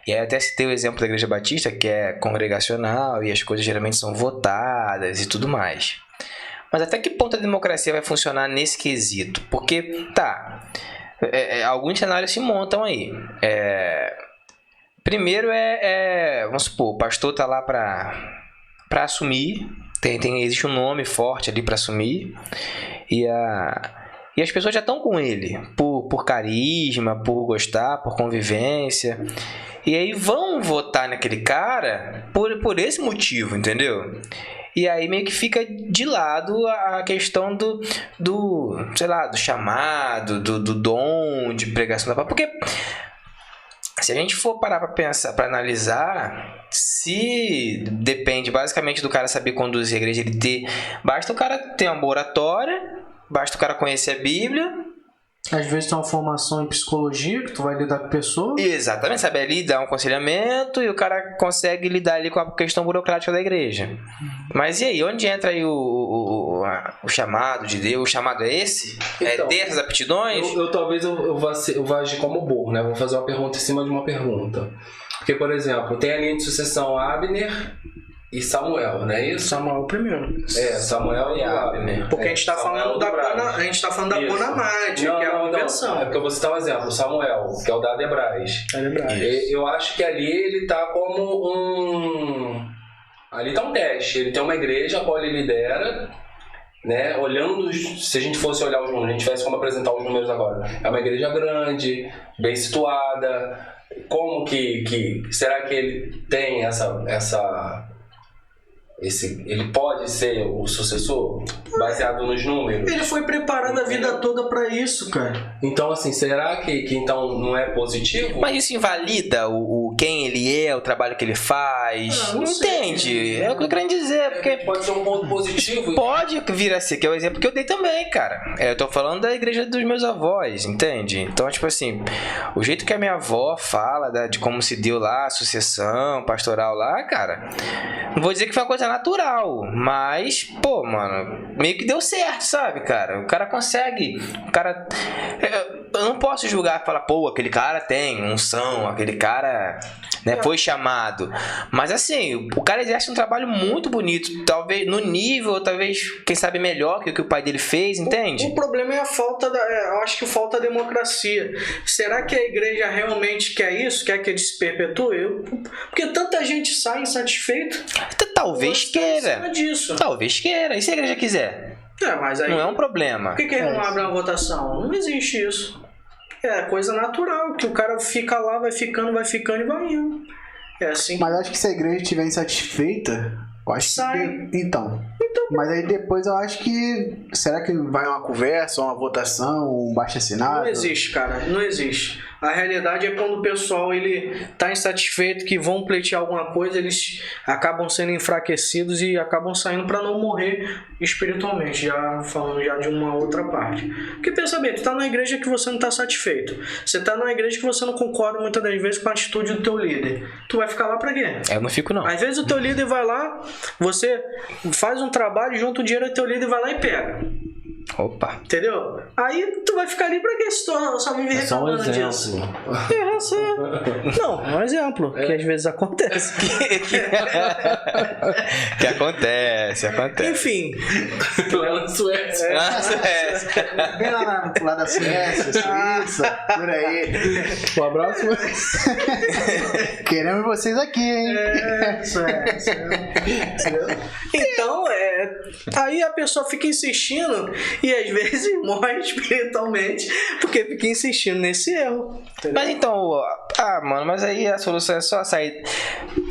E aí até citei o exemplo da Igreja Batista, que é congregacional e as coisas geralmente são votadas e tudo mais. Mas até que ponto a democracia vai funcionar nesse quesito? Porque, alguns cenários se montam aí. Primeiro vamos supor, o pastor tá lá para assumir, existe um nome forte ali para assumir, e as pessoas já estão com ele, por carisma, por gostar, por convivência, e aí vão votar naquele cara por esse motivo, entendeu? E aí meio que fica de lado a questão do chamado, do dom de pregação da palavra. Porque se a gente for parar para pensar, para analisar, se depende basicamente do cara saber conduzir a igreja, basta o cara ter uma boa oratória, basta o cara conhecer a Bíblia. Às vezes tem uma formação em psicologia, que tu vai lidar com a pessoa. Exatamente, sabe ali dar um aconselhamento e o cara consegue lidar ali com a questão burocrática da igreja. Mas e aí, onde entra aí o chamado de Deus? O chamado é esse? Então, ter essas aptidões? Talvez eu vá agir como burro, né? Vou fazer uma pergunta em cima de uma pergunta. Porque, por exemplo, tem a linha de sucessão Abner e Samuel, não é isso? Samuel primeiro. Samuel e Abner. Porque a gente tá falando da Conamade, que é a convenção. É porque eu vou citar um exemplo. Samuel, que é o da Adebrais. Eu acho que ali ele tá como ali tá um teste. Ele tem uma igreja, a qual ele lidera, né? Olhando, se a gente fosse olhar os números, a gente tivesse como apresentar os números agora. É uma igreja grande, bem situada. Como que será que ele tem ele pode ser o sucessor baseado nos números? Ele foi preparado a vida toda pra isso, cara. Então, assim, será que então não é positivo? Mas isso invalida quem ele é, o trabalho que ele faz? Não entende? É o que eu quero dizer. Porque pode ser um ponto positivo. Pode vir a ser, que é o exemplo que eu dei também, cara. Eu tô falando da igreja dos meus avós, entende? Então, tipo assim, o jeito que a minha avó fala de como se deu lá a sucessão pastoral lá, cara, não vou dizer que foi uma coisa natural, mas, pô, mano, meio que deu certo, sabe, cara? O cara consegue, eu não posso julgar e falar, pô, aquele cara tem unção, aquele cara, né, foi chamado. Mas assim, o cara exerce um trabalho muito bonito, talvez no nível, talvez, quem sabe, melhor que o que o pai dele fez, entende? O problema é a falta eu acho que falta democracia. Será que a igreja realmente quer isso? Quer que ele se perpetue? Porque tanta gente sai insatisfeito. Talvez queira. Disso. Talvez queira. E se a igreja quiser? Mas aí, não é um problema. Por que ele não abre uma votação? Não existe isso. É coisa natural, que o cara fica lá, vai ficando e vai indo. É assim. Mas acho que se a igreja estiver insatisfeita, eu acho sai. que... Então. Mas aí depois eu acho que... Será que vai uma conversa, uma votação, um baixo-assinado? Não existe, cara. Não existe. A realidade é quando o pessoal ele tá insatisfeito, que vão pleitear alguma coisa, eles acabam sendo enfraquecidos e acabam saindo para não morrer espiritualmente, já falando já de uma outra parte. Porque pensa bem, tu tá numa igreja que você não tá satisfeito. Você tá numa igreja que você não concorda muitas das vezes com a atitude do teu líder. Tu vai ficar lá pra quê? Eu não fico, não. Às vezes o teu líder vai lá, você faz um trabalho, junta o dinheiro do teu líder, vai lá e pega. Opa. Entendeu? Aí tu vai ficar ali pra quê? Se tu só vive reclamando disso. Não, é um exemplo. Que às vezes acontece. Que acontece. Enfim. Lá na Suécia. Bem lá da Suécia, Suíça, por aí. Um abraço. Queremos vocês aqui, hein? Suécia. Então, aí a pessoa fica insistindo e às vezes morre espiritualmente porque fica insistindo nesse erro. Entendeu? Mas então, mano, mas aí a solução é só sair.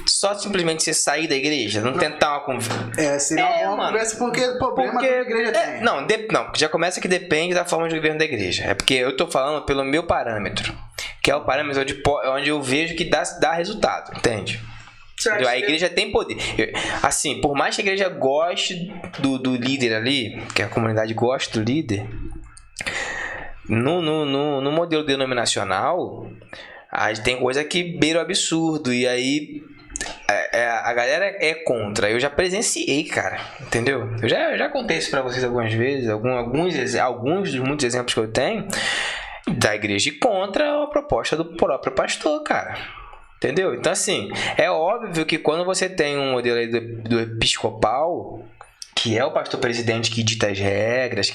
só simplesmente você sair da igreja? Não tentar uma conversa? Seria uma boa mano. conversa porque o problema que a igreja tem. Não, já começa que depende da forma de governo da igreja. É porque eu tô falando pelo meu parâmetro, que é o parâmetro onde eu vejo que dá resultado, entende? Certo. A igreja tem poder. Assim, por mais que a igreja goste do líder ali, que a comunidade goste do líder, no modelo denominacional, tem coisa que beira o absurdo. E aí a galera é contra. Eu já presenciei, cara. Entendeu? Eu já contei isso pra vocês algumas vezes. Alguns dos muitos exemplos que eu tenho da igreja contra a proposta do próprio pastor, cara. Entendeu? Então, assim, é óbvio que quando você tem um modelo aí do episcopal, que é o pastor presidente que dita as regras,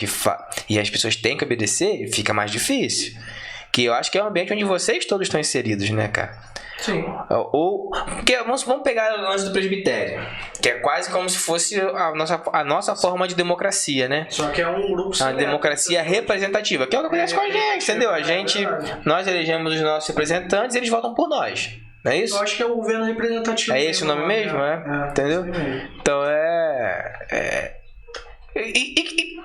e as pessoas têm que obedecer, fica mais difícil. Que eu acho que é um ambiente onde vocês todos estão inseridos, né, cara? Sim. Porque vamos pegar o lance do presbitério, que é quase como se fosse a nossa forma de democracia, né? Só que é um grupo A democracia representativa, que é o que acontece com a gente, entendeu? Nós elegemos os nossos representantes e eles votam por nós. Não é isso? Eu acho que é o governo representativo. É esse o nome mesmo, entendeu? Então E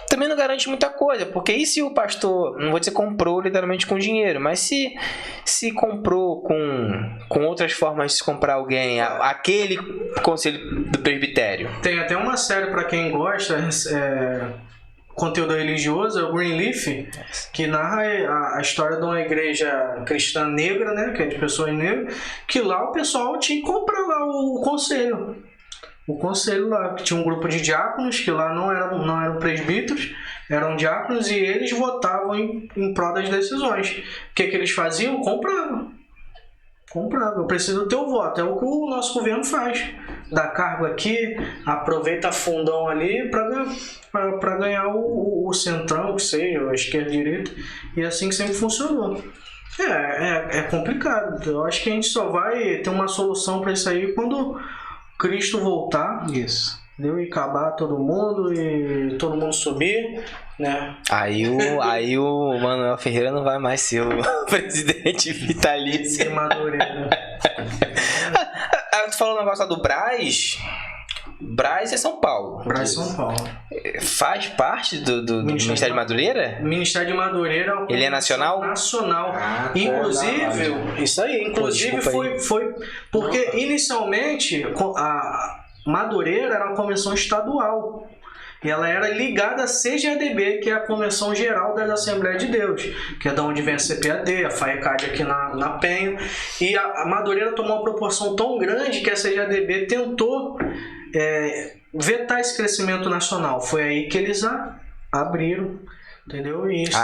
também não garante muita coisa, porque e se o pastor, não vou dizer comprou literalmente com dinheiro, mas se comprou com outras formas de se comprar alguém, aquele conselho do presbitério? Tem até uma série pra quem gosta, conteúdo religioso, é o Greenleaf, que narra a história de uma igreja cristã negra, né, que é de pessoas negras, que lá o pessoal tinha que comprar lá o conselho. O conselho lá, que tinha um grupo de diáconos, que lá não eram presbíteros, eram diáconos, e eles votavam em prol das decisões. O que eles faziam? Compravam. Eu preciso do teu voto. É o que o nosso governo faz. Dá cargo aqui, aproveita fundão ali para ganhar o centrão, que seja, a esquerda e a direita. E é assim que sempre funcionou. É complicado. Eu acho que a gente só vai ter uma solução para isso aí quando Cristo voltar. Isso. Entendeu? E acabar todo mundo e todo mundo subir, né? Aí o Manuel Ferreira não vai mais ser o presidente vitalício. Madureira. Tu falou um negócio lá do Brás. Brás é São Paulo. Brás São Paulo. Faz parte do Ministério de Madureira? Ministério de Madureira. Ele é nacional? Nacional. Inclusive, isso aí. Inclusive foi porque inicialmente a Madureira era uma convenção estadual. E ela era ligada à CGADB, que é a Convenção Geral das Assembleias de Deus, que é da onde vem a CPAD, a FAECAD aqui na Penha. E a Madureira tomou uma proporção tão grande que a CGADB tentou vetar esse crescimento nacional. Foi aí que eles abriram, entendeu? Isso.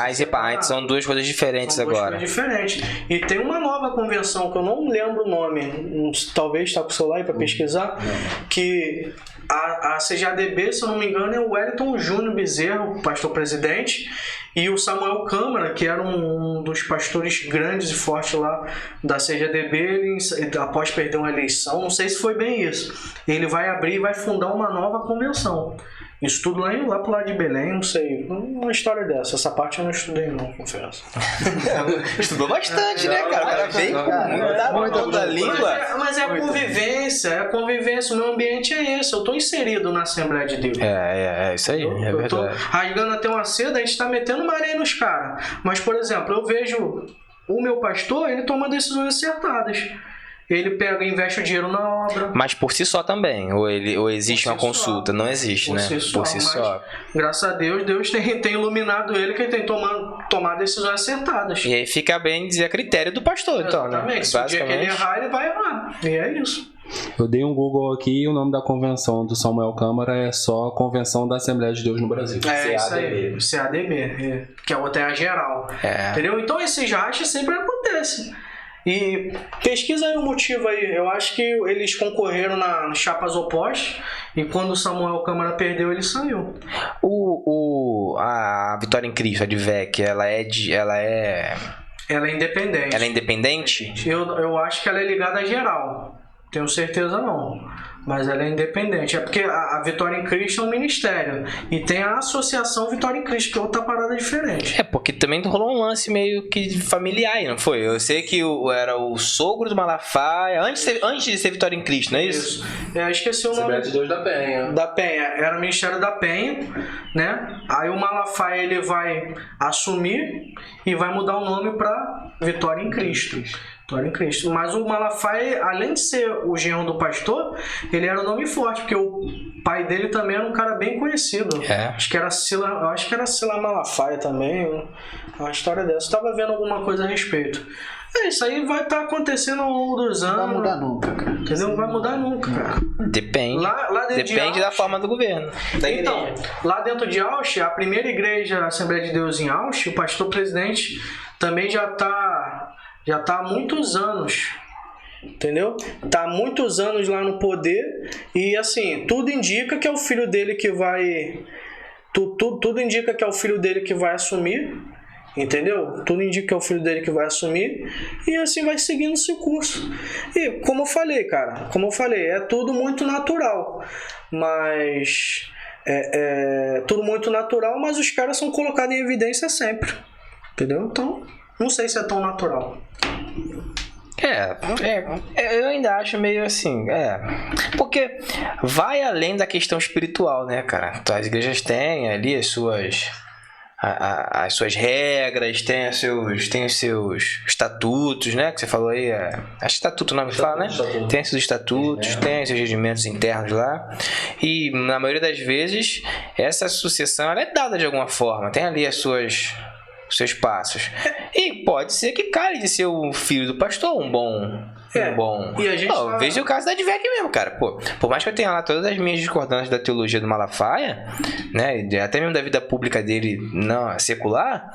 São duas coisas diferentes agora. Coisas diferentes. E tem uma nova convenção que eu não lembro o nome, talvez está com o celular aí para pesquisar, que a CGADB, se eu não me engano, é o Wellington Júnior Bezerro, pastor presidente, e o Samuel Câmara, que era um dos pastores grandes e fortes lá da CGADB, ele, após perder uma eleição, não sei se foi bem isso, ele vai abrir e vai fundar uma nova convenção. Isso tudo lá pro lado de Belém, não sei. Uma história dessa. Essa parte eu não estudei, não, confesso. Estudou bastante, né, cara? O cara veio com muita língua. Mas é a convivência. O meu ambiente é esse. Eu tô inserido na Assembleia de Deus. É isso aí. É eu tô verdade. rasgando até uma seda, a gente tá metendo uma areia nos caras. Mas, por exemplo, eu vejo o meu pastor, ele toma decisões acertadas. Ele pega e investe o dinheiro na obra. Mas por si só também? Ou existe uma consulta? Não existe, né? Por si só. Graças a Deus, Deus tem iluminado ele, que ele tem tomado decisões acertadas. E aí fica bem dizer a critério do pastor, então, né? Exatamente. Se o dia que ele errar, ele vai errar. E é isso. Eu dei um Google aqui e o nome da convenção do Samuel Câmara é só Convenção da Assembleia de Deus no Brasil. É isso aí. CADB. Que a outra é a geral. Entendeu? Então esses rachas sempre acontecem. E pesquisa aí o motivo aí. Eu acho que eles concorreram nas chapas opostas e quando o Samuel Câmara perdeu, ele saiu. A Vitória em Cristo, a DVEC, ela é independente? Ela é independente? Eu acho que ela é ligada à geral. Tenho certeza não. Mas ela é independente. É porque a Vitória em Cristo é um ministério. E tem a Associação Vitória em Cristo, que é outra parada diferente. É, porque também rolou um lance meio que familiar aí, não foi? Eu sei que era o sogro do Malafaia, antes de ser Vitória em Cristo, não é isso? É, esqueci o nome. Assembleia de Deus da Penha. Da Penha. Era o Ministério da Penha, né? Aí o Malafaia ele vai assumir e vai mudar o nome para Vitória em Cristo. Vitória em Cristo. Mas o Malafaia, além de ser o genro do pastor, ele era um nome forte, porque o pai dele também era um cara bem conhecido. É. Acho que era Sila Malafaia também. Uma história dessa. Eu tava vendo alguma coisa a respeito. Isso aí vai estar acontecendo ao longo dos anos. Não vai mudar nunca, cara. Entendeu? Não vai mudar nunca, cara. Depende. Lá dentro Depende da forma do governo. Então, lá dentro de Ausch, a primeira igreja, a Assembleia de Deus em Ausch, o pastor presidente também já tá há muitos anos, entendeu? Tá há muitos anos lá no poder e assim, tudo indica que é o filho dele que vai... Tudo indica que é o filho dele que vai assumir, entendeu? Tudo indica que é o filho dele que vai assumir e assim vai seguindo esse curso. E como eu falei, cara, é tudo muito natural, mas... tudo muito natural, mas os caras são colocados em evidência sempre, entendeu? Então, não sei se é tão natural. Eu ainda acho meio assim, porque vai além da questão espiritual, né, cara? Então, as igrejas têm ali as suas regras, tem os seus estatutos, né, que você falou aí, acho que estatuto o nome que fala, né? Tem seus estatutos, tem seus regimentos internos lá, e na maioria das vezes essa sucessão ela é dada de alguma forma, tem ali os seus passos. E pode ser que cale de ser o filho do pastor, um bom. E a gente veja o caso da Advec mesmo, cara. Pô, por mais que eu tenha lá todas as minhas discordâncias da teologia do Malafaia, né, e até mesmo da vida pública dele não secular,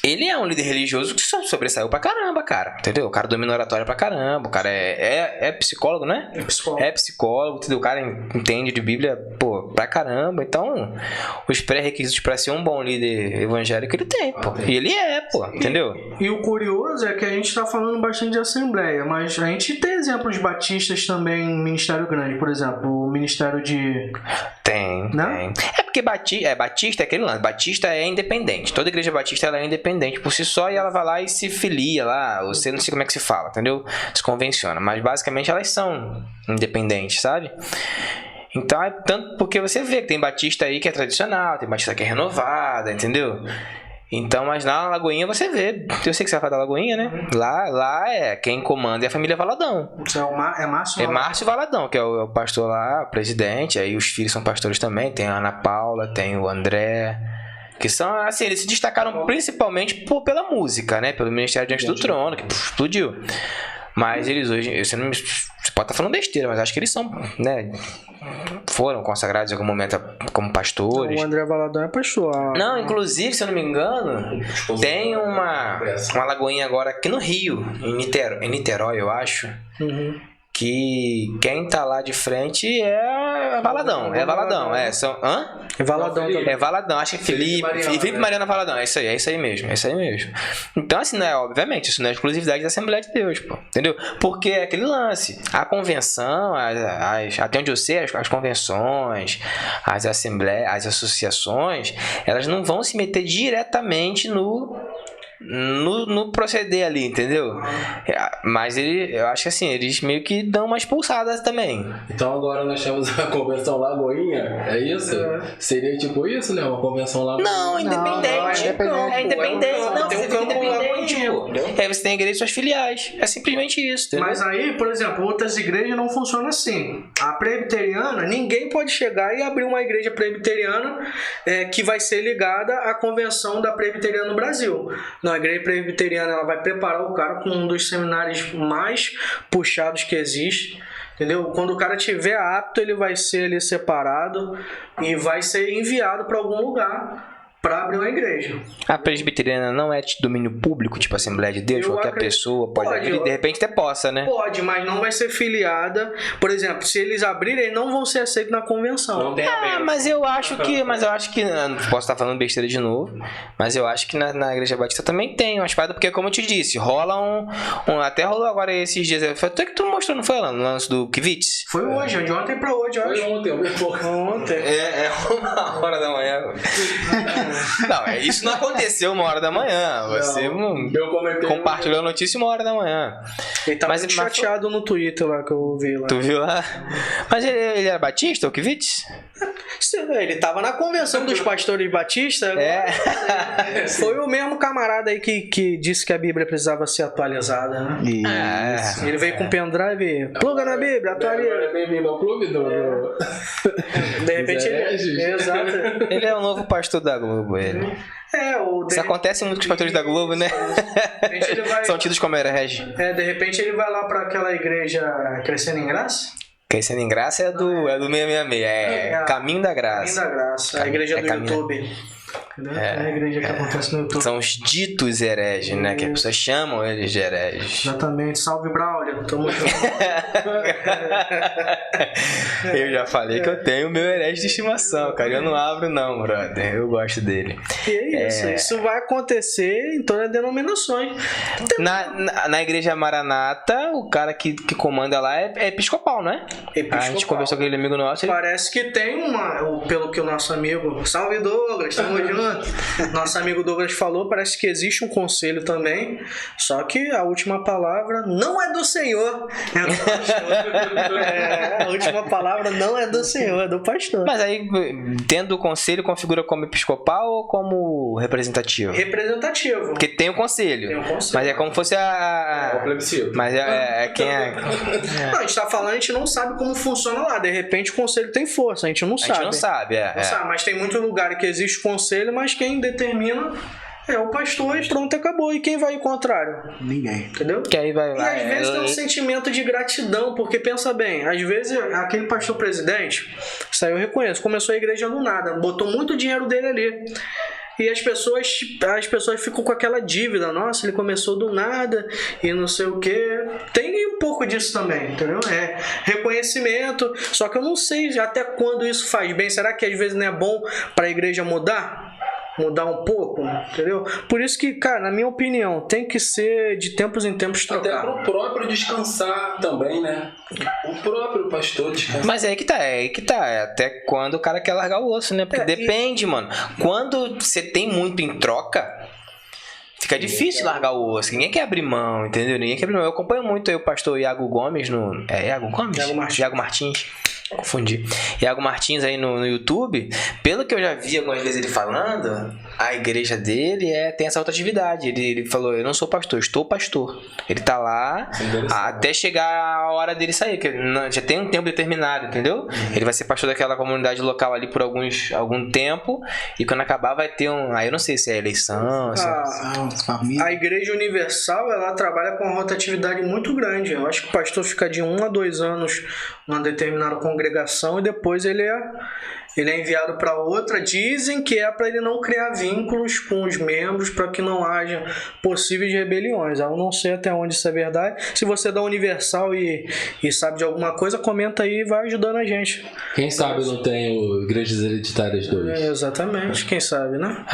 ele é um líder religioso que sobressaiu pra caramba, cara. Entendeu? O cara domina oratória pra caramba. O cara é psicólogo, né? É psicólogo, entendeu? O cara entende de Bíblia, pô, pra caramba. Então, os pré-requisitos pra ser um bom líder evangélico ele tem, pô. E ele entendeu? E o curioso é que a gente tá falando bastante de assembleia, mas a gente tem exemplos batistas também em ministério grande. Por exemplo, o ministério de... Tem. É porque Batista é aquele lance. Batista é independente. Toda igreja batista ela é independente por si só e ela vai lá e se filia lá. Você não sei como é que se fala, entendeu? Se convenciona. Mas basicamente elas são independentes, sabe? Então é tanto porque você vê que tem batista aí que é tradicional, tem batista que é renovada, entendeu? Então, mas lá na Lagoinha você vê. Eu sei que você vai falar da Lagoinha, né? Lá quem comanda é a família Valadão. É Márcio? É Márcio Valadão, que é o pastor lá, o presidente. Aí os filhos são pastores também. Tem a Ana Paula, tem o André. Que são, assim, eles se destacaram principalmente pela música, né? Pelo Ministério Diante do Trono, que explodiu. Mas eles hoje, você pode estar falando besteira, mas acho que eles são, né? Foram consagrados em algum momento como pastores. O André Valadão é pastor. Não, inclusive, se eu não me engano, tem uma lagoinha agora aqui no Rio, em Niterói, eu acho. Uhum. Que quem tá lá de frente é Valadão. É Valadão. É Valadão também. É Valadão, acho que Felipe Mariana Valadão. É isso aí mesmo. Então, assim, obviamente, isso não é exclusividade da Assembleia de Deus, pô. Entendeu? Porque é aquele lance. A convenção, até onde eu sei, as convenções, as assembleias, as associações, elas não vão se meter diretamente no proceder ali, entendeu? Mas eu acho que assim, eles meio que dão uma expulsada também. Então agora nós temos a convenção Lagoinha, é isso? Seria tipo isso, né? Uma convenção Lagoinha? Não, independente. É independente. Não, tem um campo independente. Aí você tem a igreja e suas filiais. É simplesmente isso, entendeu? Mas aí, por exemplo, outras igrejas não funcionam assim. A presbiteriana, ninguém pode chegar e abrir uma igreja presbiteriana que vai ser ligada à convenção da presbiteriana no Brasil. Não, a igreja presbiteriana ela vai preparar o cara com um dos seminários mais puxados que existe, entendeu? Quando o cara estiver apto, ele vai ser ali separado e vai ser enviado para algum lugar pra abrir uma igreja. A presbiteriana não é de domínio público, tipo Assembleia de Deus? Eu Qualquer acredito- pessoa pode Pode, abrir, de repente até possa, né? Pode, mas não vai ser filiada. Por exemplo, se eles abrirem, eles não vão ser aceitos na convenção. Não tem a Ah, benção. mas eu acho que, posso estar falando besteira de novo, mas eu acho que na Igreja Batista também tem umas paradas, porque como eu te disse, rola até rolou agora esses dias, foi até que tu mostrou, não foi, Alan, no lance do Kivitz? Foi hoje, de ontem pra hoje, eu Foi acho. ontem, eu me pouco. Ontem. É 1h da manhã. Não, isso não aconteceu 1h da manhã, você Eu comentei. compartilhou a notícia 1h da manhã. Ele tá Mas- muito mas chateado no Twitter lá que eu vi lá. Tu viu lá? Mas ele era batista, o Kivitz? Ele tava na convenção dos pastores batistas. É. Foi o mesmo camarada aí que disse que a Bíblia precisava ser atualizada, né? É. Ele veio com pendrive e pluga na Bíblia, atualiza. Agora bem-vindo ao clube do. De repente ele. hereges. Exato. Ele é o novo pastor da Globo, ele. Isso acontece muito com os pastores da Globo, né? De repente ele vai. São tidos como herege. De repente ele vai lá pra aquela igreja Crescendo em Graça. Crescendo em Graça é do 666, é Caminho da Caminho Graça. da Graça, a igreja do Caminho- YouTube. Entendeu? É a igreja que acontece no YouTube. São os ditos hereges, né? Que as pessoas chamam eles de hereges. Exatamente. Salve, Braulio. Tamo junto. Eu já falei que eu tenho o meu herege de estimação, cara. Eu não abro não, brother. Eu gosto dele. E é isso. Isso vai acontecer em todas as denominações. Na igreja Maranata, o cara que comanda lá é episcopal, não é? A gente conversou com aquele amigo nosso. Parece que tem pelo que o nosso amigo, salve Douglas, tamo junto. Nosso amigo Douglas falou, parece que existe um conselho também, só que a última palavra não é do Senhor, é do pastor. A última palavra não é do Senhor, é do pastor. Mas aí, tendo o conselho, configura como episcopal ou como representativo? Representativo. Porque tem o conselho. Tem o conselho. Mas é como fosse É o plebiscito. Mas é quem é. Não, a gente tá falando, a gente não sabe como funciona lá. De repente o conselho tem força, a gente não A sabe. gente não sabe, Não sabe, mas tem muito lugar que existe conselho, mas quem determina é o pastor e pronto, acabou. E quem vai ao contrário? Ninguém. Entendeu? Que aí vai E às vezes tem um sentimento de gratidão, porque pensa bem, às vezes aquele pastor presidente, isso aí eu reconheço, começou a igreja do nada, botou muito dinheiro dele ali. E as pessoas ficam com aquela dívida, nossa, ele começou do nada e não sei o que. Tem um pouco disso também, entendeu? É reconhecimento, só que eu não sei até quando isso faz bem. Será que às vezes não é bom para a igreja mudar um pouco, entendeu? Por isso que, cara, na minha opinião, tem que ser de tempos em tempos Até trocar. pro próprio descansar também, né? O próprio pastor descansar. Mas é aí que tá. É até quando o cara quer largar o osso, né? Porque depende, mano. Quando você tem muito em troca, fica difícil largar o osso. Ninguém quer abrir mão, entendeu? Ninguém quer abrir mão. Eu acompanho muito aí o pastor Iago Gomes no... É Iago Gomes? Iago Martins. Martins. Confundi. Iago Martins aí no YouTube. Pelo que eu já vi algumas vezes ele falando, a igreja dele tem essa outra atividade. Ele falou, eu não sou pastor, estou pastor. Ele tá lá até chegar a hora dele sair, que já tem um tempo determinado, entendeu? Ele vai ser pastor daquela comunidade local ali por algum tempo, e quando acabar vai ter aí eu não sei se é eleição, Família. A Igreja Universal, ela trabalha com uma rotatividade muito grande. Eu acho que o pastor fica de 1 a 2 anos numa determinada congregação e depois ele é enviado para outra. Dizem que é para ele não criar vínculos com os membros, para que não haja possíveis rebeliões. Eu não sei até onde isso é verdade. Se você é da Universal e sabe de alguma coisa, comenta aí e vai ajudando a gente. Quem sabe não tem o Igrejas Hereditárias 2. Exatamente, quem sabe, né?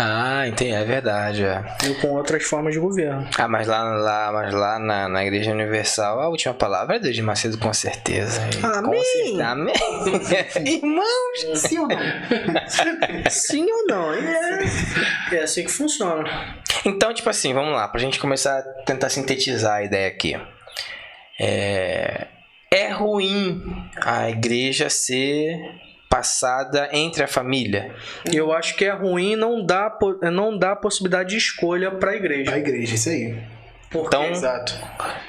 entendi, é verdade, E com outras formas de governo. mas lá na Igreja Universal a última palavra é Deus de Macedo, com certeza. Amém. Amém. Irmãos, Sim ou não? Sim ou não? É assim que funciona. então, tipo assim, vamos lá, pra gente começar a tentar sintetizar a ideia aqui. É ruim a igreja ser passada entre a família. Eu acho que é ruim, não dá possibilidade de escolha para a igreja. A igreja, isso aí. Então, Exato.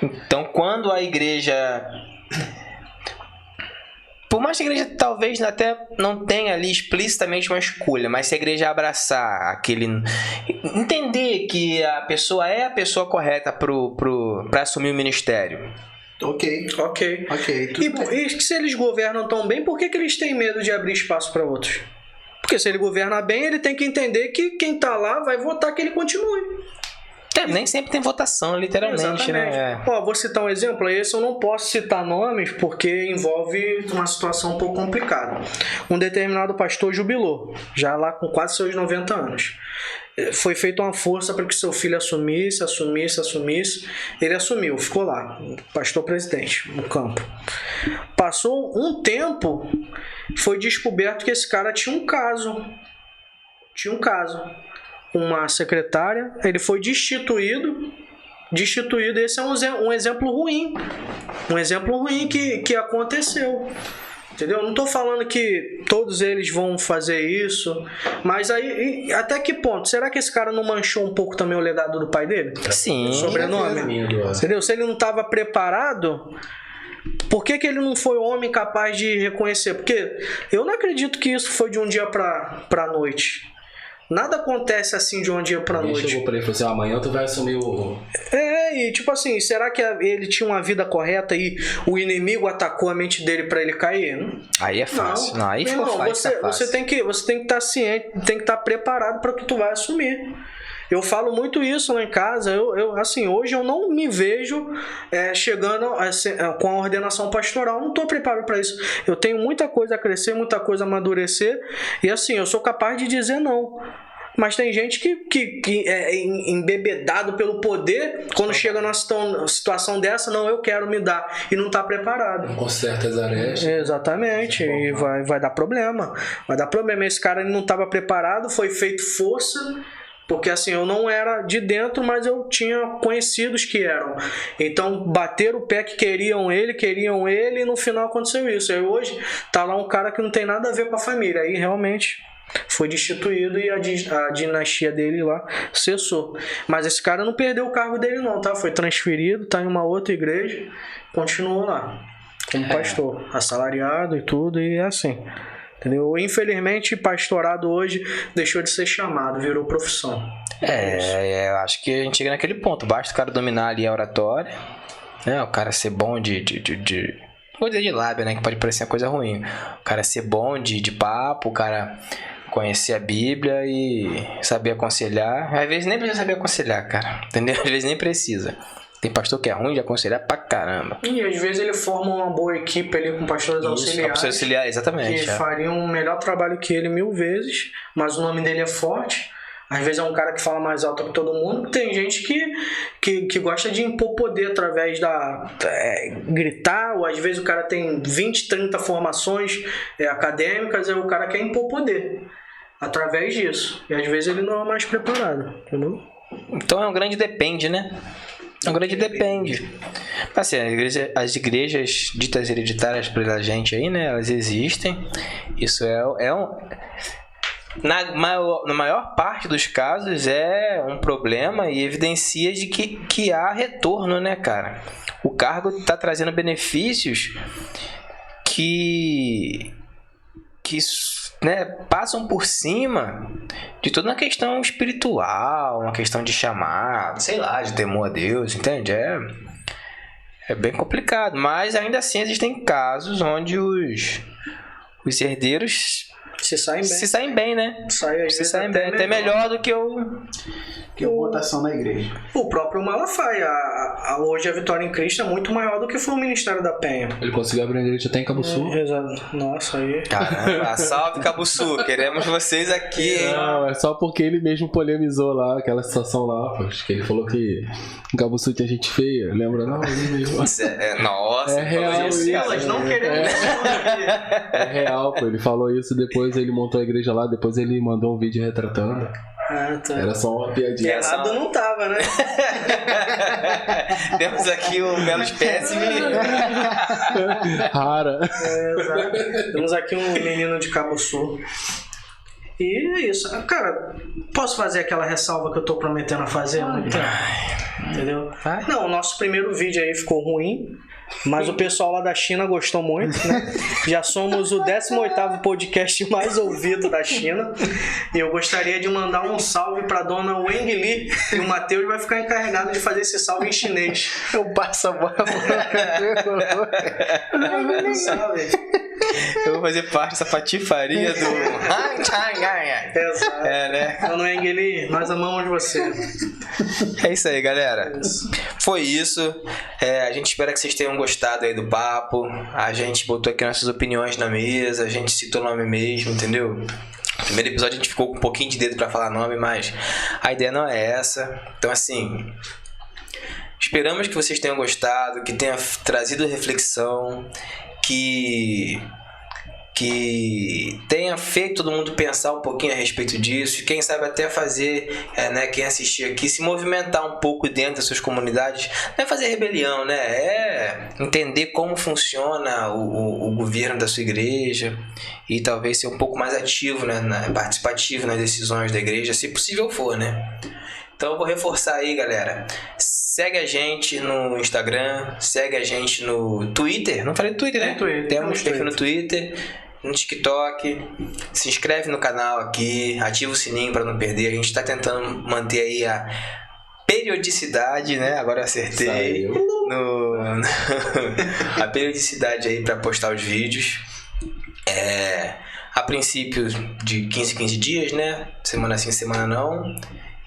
então, quando a igreja... Por mais que a igreja talvez até não tenha ali explicitamente uma escolha, mas se a igreja abraçar aquele... Entender que a pessoa é a pessoa correta para assumir o ministério. Ok. Ok. Ok. Tudo bem. E se eles governam tão bem, por que eles têm medo de abrir espaço para outros? Porque se ele governa bem, ele tem que entender que quem tá lá vai votar que ele continue. Nem sempre tem votação, literalmente, Exatamente. né? Ó, vou citar um exemplo, esse eu não posso citar nomes porque envolve uma situação um pouco complicada. Um determinado pastor jubilou, já lá com quase seus 90 anos. Foi feita uma força para que seu filho assumisse. Ele assumiu, ficou lá, pastor presidente, no campo. Passou um tempo, foi descoberto que esse cara tinha um caso. Uma secretária, ele foi destituído. Esse é um exemplo ruim. Um exemplo ruim que aconteceu. Entendeu? Não estou falando que todos eles vão fazer isso, mas aí, até que ponto? Será que esse cara não manchou um pouco também o legado do pai dele? Sim. Sobrenome. Entendeu? Se ele não estava preparado, por que ele não foi homem capaz de reconhecer? Porque eu não acredito que isso foi de um dia para noite. Nada acontece assim de um dia pra noite. Chegou pra ele e falou assim: amanhã tu vai assumir o... E tipo assim, será que ele tinha uma vida correta e o inimigo atacou a mente dele pra ele cair? Aí é fácil. Não, aí não, fácil. Você tem que estar ciente, tem que estar preparado para o que tu vai assumir. Eu falo muito isso lá em casa. Assim, hoje eu não me vejo chegando com a ordenação pastoral. Não estou preparado para isso. Eu tenho muita coisa a crescer, muita coisa a amadurecer. E assim, eu sou capaz de dizer não. Mas tem gente que é embebedado pelo poder, quando chega numa situação dessa, não, eu quero me dar, e não está preparado. Com certas arestas. Exatamente, e vai dar problema. Vai dar problema. Esse cara não estava preparado, foi feito força. Porque assim, eu não era de dentro, mas eu tinha conhecidos que eram. Então, bateram o pé que queriam ele, e no final aconteceu isso. Aí hoje, tá lá um cara que não tem nada a ver com a família. Aí realmente foi destituído e a dinastia dele lá cessou. Mas esse cara não perdeu o cargo dele não, tá? Foi transferido, tá em uma outra igreja, continuou lá como pastor, assalariado e tudo, e é assim. Entendeu? Infelizmente, pastorado hoje deixou de ser chamado, virou profissão. Eu acho que a gente chega naquele ponto. Basta o cara dominar ali a oratória, né? O cara ser bom de vou dizer de lábia, né? Que pode parecer uma coisa ruim. O cara ser bom de papo, o cara conhecer a Bíblia e saber aconselhar. Às vezes nem precisa saber aconselhar, cara. Entendeu? Às vezes nem precisa. Tem pastor que é ruim de aconselhar pra caramba. E às vezes ele forma uma boa equipe ali com pastores auxiliares. Pastores auxiliares, exatamente. Que fariam um melhor trabalho que ele 1000 vezes, mas o nome dele é forte. Às vezes é um cara que fala mais alto que todo mundo. Tem gente que gosta de impor poder através da... gritar, ou às vezes o cara tem 20, 30 formações acadêmicas, e o cara quer impor poder através disso. E às vezes ele não é mais preparado, entendeu? Então é um grande depende, né? É um grande depende. Assim, as igrejas ditas hereditárias pela gente aí, né? Elas existem. Isso na maior parte dos casos é um problema e evidencia de que há retorno, né, cara? O cargo está trazendo benefícios que né, passam por cima de toda uma questão espiritual, uma questão de chamado, sei lá, de temor a Deus, entende? É bem complicado, mas ainda assim existem casos onde os herdeiros se saem bem, né? Se saem bem, até melhor do que a votação na igreja. O próprio Malafaia, hoje a Vitória em Cristo é muito maior do que foi o Ministério da Penha. Ele conseguiu abrir a igreja até em Cabuçu. Exato. Nossa, aí... Caramba, salve Cabuçu, queremos vocês aqui, hein? Não, é só porque ele mesmo polemizou lá, aquela situação lá, pô, que ele falou que em Cabuçu tinha gente feia, lembra? Não, ele mesmo. Nossa, é real isso. Elas não querendo É real, pô, ele falou isso, depois ele montou a igreja lá, depois ele mandou um vídeo retratando. Tá. Era só uma piadinha. Errado não tava, né? Temos aqui o Melo Espécime. Rara. Exato. Temos aqui um menino de Cabo Sul. E é isso. Cara, posso fazer aquela ressalva que eu tô prometendo a fazer há muito tempo? Entendeu? Não, o nosso primeiro vídeo aí ficou ruim, mas o pessoal lá da China gostou muito, né? Já somos o 18º podcast mais ouvido da China. E eu gostaria de mandar um salve pra dona Weng Li. E o Matheus vai ficar encarregado de fazer esse salve em chinês. Eu passo a bola. Salve. Eu vou fazer parte dessa patifaria do. Exato. É, né? Mano Engeli, nós amamos você. É isso aí, galera. Foi isso. A gente espera que vocês tenham gostado aí do papo. A gente botou aqui nossas opiniões na mesa. A gente citou o nome mesmo, entendeu? No primeiro episódio a gente ficou com um pouquinho de dedo pra falar nome, mas a ideia não é essa. Então, assim, esperamos que vocês tenham gostado, que tenha trazido reflexão, que tenha feito todo mundo pensar um pouquinho a respeito disso, quem sabe até fazer, né, quem assistir aqui, se movimentar um pouco dentro das suas comunidades. Não é fazer rebelião, né? É entender como funciona o governo da sua igreja e talvez ser um pouco mais ativo, né, participativo nas decisões da igreja, se possível for, né? Então eu vou reforçar aí, galera. Segue a gente no Instagram, segue a gente no Twitter. Não falei Twitter, né? Temos perfil no Twitter, no TikTok. Se inscreve no canal aqui, ativa o sininho para não perder. A gente está tentando manter aí a periodicidade, né? Agora eu acertei. A periodicidade aí para postar os vídeos. A princípio de 15 em 15 dias, né? Semana sim, semana não.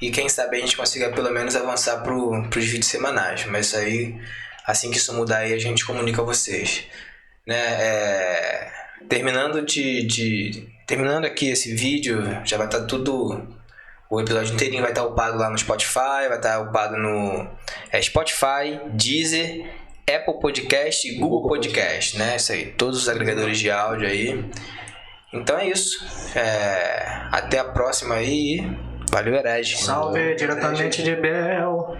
E quem sabe a gente consiga pelo menos avançar pros vídeos semanais. Mas isso aí, assim que isso mudar aí, a gente comunica a vocês. Né? Terminando aqui esse vídeo, já vai estar tudo... O episódio inteirinho vai estar upado lá no Spotify, vai estar upado no Spotify, Deezer, Apple Podcast e Google Podcast, né? Isso aí, todos os agregadores de áudio aí. Então é isso. Até a próxima aí. Valeu, herege. Salve diretamente de Bel.